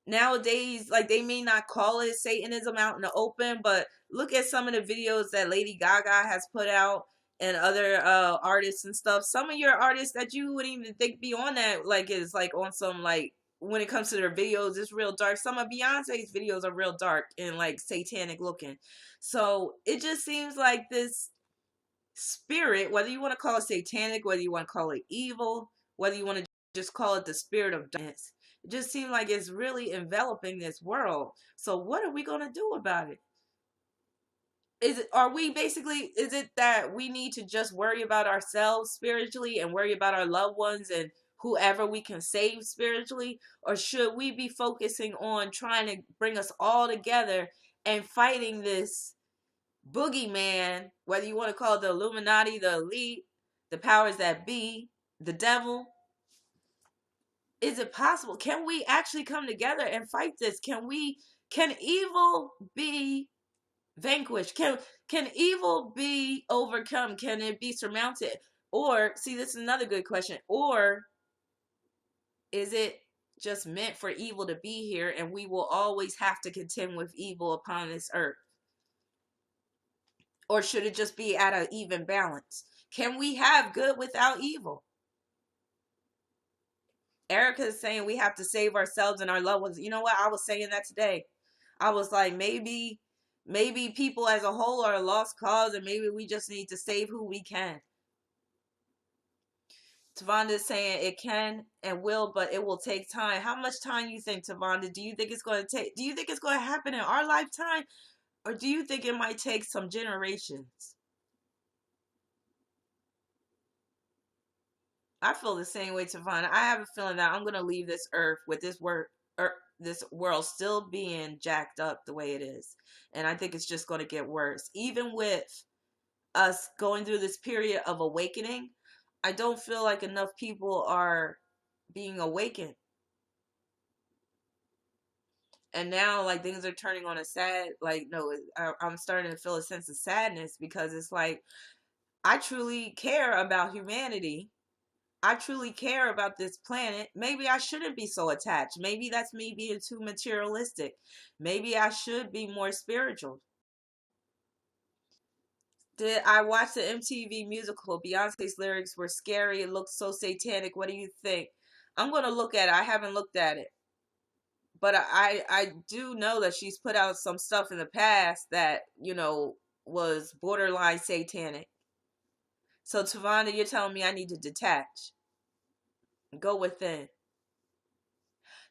nowadays, like they may not call it Satanism out in the open, but look at some of the videos that Lady Gaga has put out and other artists and stuff. Some of your artists that you wouldn't even think be on that, like, is like on some, like, when it comes to their videos, it's real dark. Some of Beyonce's videos are real dark and like satanic looking. So it just seems like this spirit, whether you want to call it satanic, whether you want to call it evil, whether you want to just call it the spirit of darkness, it just seems like it's really enveloping this world. So what are we going to do about it? Is it that we need to just worry about ourselves spiritually and worry about our loved ones and whoever we can save spiritually? Or should we be focusing on trying to bring us all together and fighting this boogeyman, whether you want to call it the Illuminati, the elite, the powers that be, the devil? Is it possible? Can we actually come together and fight this? Can evil be vanquished? Can evil be overcome? Can it be surmounted? Or, see, this is another good question. Or is it just meant for evil to be here and we will always have to contend with evil upon this earth? Or should it just be at an even balance? Can we have good without evil? Erica is saying we have to save ourselves and our loved ones. You know what? I was saying that today. I was like, maybe people as a whole are a lost cause and maybe we just need to save who we can. Tavonda is saying it can and will, but it will take time. How much time you think, Tavonda? Do you think it's going to take? Do you think it's going to happen in our lifetime? Or do you think it might take some generations? I feel the same way, Tavana. I have a feeling that I'm gonna leave this earth with this world still being jacked up the way it is, and I think it's just gonna get worse. Even with us going through this period of awakening, I don't feel like enough people are being awakened. And now, like, things are turning on a sad, like, no, I'm starting to feel a sense of sadness because it's like I truly care about humanity. I truly care about this planet. Maybe I shouldn't be so attached. Maybe that's me being too materialistic. Maybe I should be more spiritual. Did I watch the MTV musical? Beyonce's lyrics were scary. It looked so satanic. What do you think? I'm going to look at it. I haven't looked at it. But I do know that she's put out some stuff in the past that, was borderline satanic. So, Tavana, you're telling me I need to detach. Go within.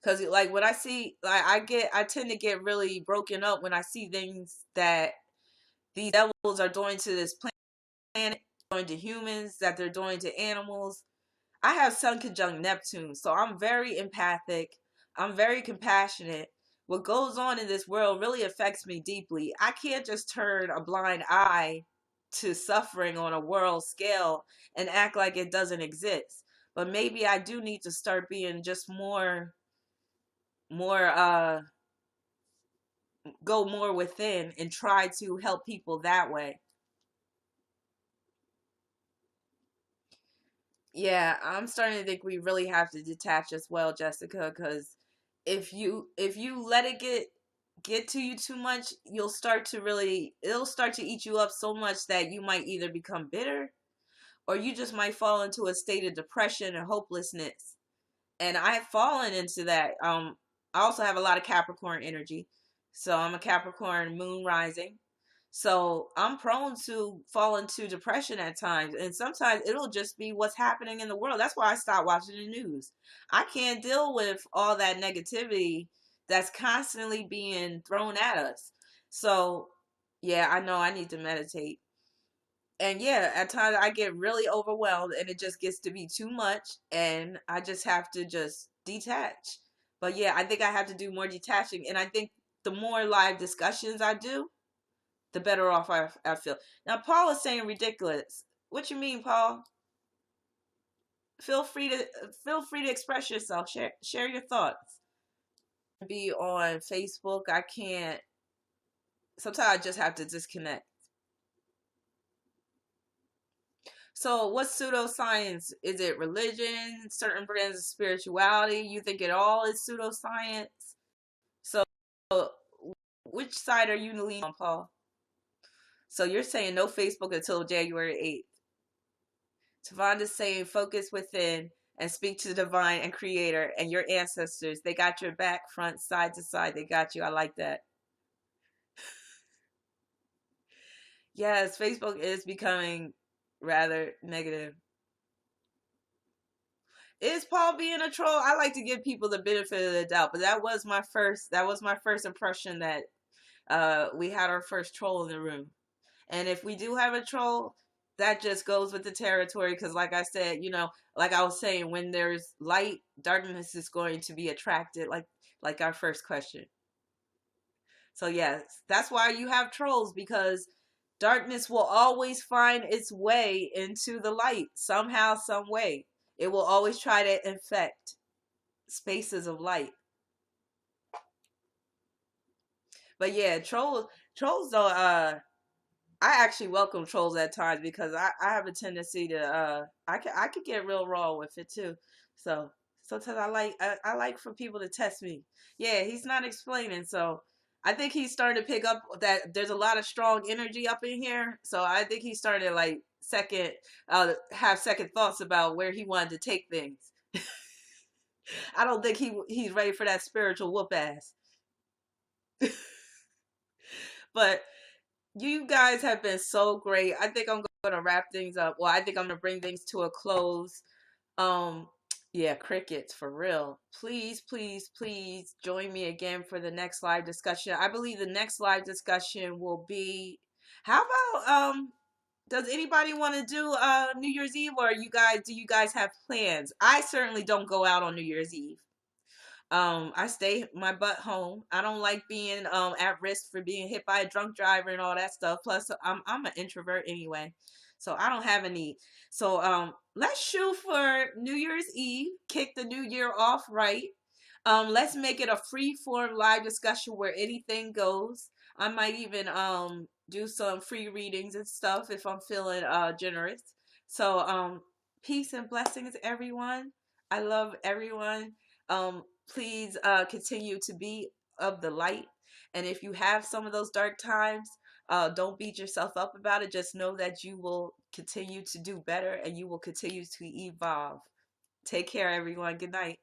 Because, like, when I see, like, I tend to get really broken up when I see things that these devils are doing to this planet, doing to humans, that they're doing to animals. I have Sun conjunct Neptune, so I'm very empathic. I'm very compassionate. What goes on in this world really affects me deeply. I can't just turn a blind eye to suffering on a world scale and act like it doesn't exist. But maybe I do need to start being just more go more within and try to help people that way. Yeah, I'm starting to think we really have to detach as well, Jessica, because if you let it get to you too much, it'll start to eat you up so much that you might either become bitter or you just might fall into a state of depression and hopelessness. And I've fallen into that. I also have a lot of Capricorn energy. So I'm a Capricorn moon rising. So I'm prone to fall into depression at times. And sometimes it'll just be what's happening in the world. That's why I stopped watching the news. I can't deal with all that negativity that's constantly being thrown at us. So yeah, I know I need to meditate. And yeah, at times I get really overwhelmed and it just gets to be too much and I just have to just detach. But yeah, I think I have to do more detaching. And I think the more live discussions I do, the better off I feel. Now, Paul is saying ridiculous. What you mean, Paul? Feel free to express yourself. Share your thoughts. Be on Facebook. I can't. Sometimes I just have to disconnect. So what's pseudoscience? Is it religion, certain brands of spirituality? You think it all is pseudoscience? So which side are you leaning on, Paul? So you're saying no Facebook until January 8th. Tavanda's saying focus within and speak to the divine and creator and your ancestors. They got your back, front, side to side. They got you. I like that. Yes, Facebook is becoming rather negative. Is Paul being a troll? I like to give people the benefit of the doubt, but that was my first impression that we had our first troll in the room. And if we do have a troll, that just goes with the territory because like I said, like I was saying, when there's light, darkness is going to be attracted, like our first question. So yes, that's why you have trolls, because darkness will always find its way into the light somehow, some way. It will always try to infect spaces of light. But yeah, trolls though, I actually welcome trolls at times because I have a tendency to I could get real raw with it too. So sometimes I like for people to test me. Yeah, he's not explaining, so I think he's starting to pick up that there's a lot of strong energy up in here. So I think he's starting to like have second thoughts about where he wanted to take things. I don't think he's ready for that spiritual whoop ass. But you guys have been so great. I think I'm going to wrap things up. Well, I think I'm going to bring things to a close. Um, yeah, crickets for real. Please, please, please join me again for the next live discussion. I believe the next live discussion will be. How about does anybody want to do New Year's Eve, or do you guys have plans? I certainly don't go out on New Year's Eve. I stay my butt home. I don't like being at risk for being hit by a drunk driver and all that stuff. Plus, I'm an introvert anyway, so I don't have a need. So let's shoot for New Year's Eve. Kick the new year off right. Let's make it a free form live discussion where anything goes. I might even do some free readings and stuff if I'm feeling generous. So peace and blessings, everyone. I love everyone. Please continue to be of the light. And if you have some of those dark times, don't beat yourself up about it. Just know that you will continue to do better and you will continue to evolve. Take care, everyone. Good night.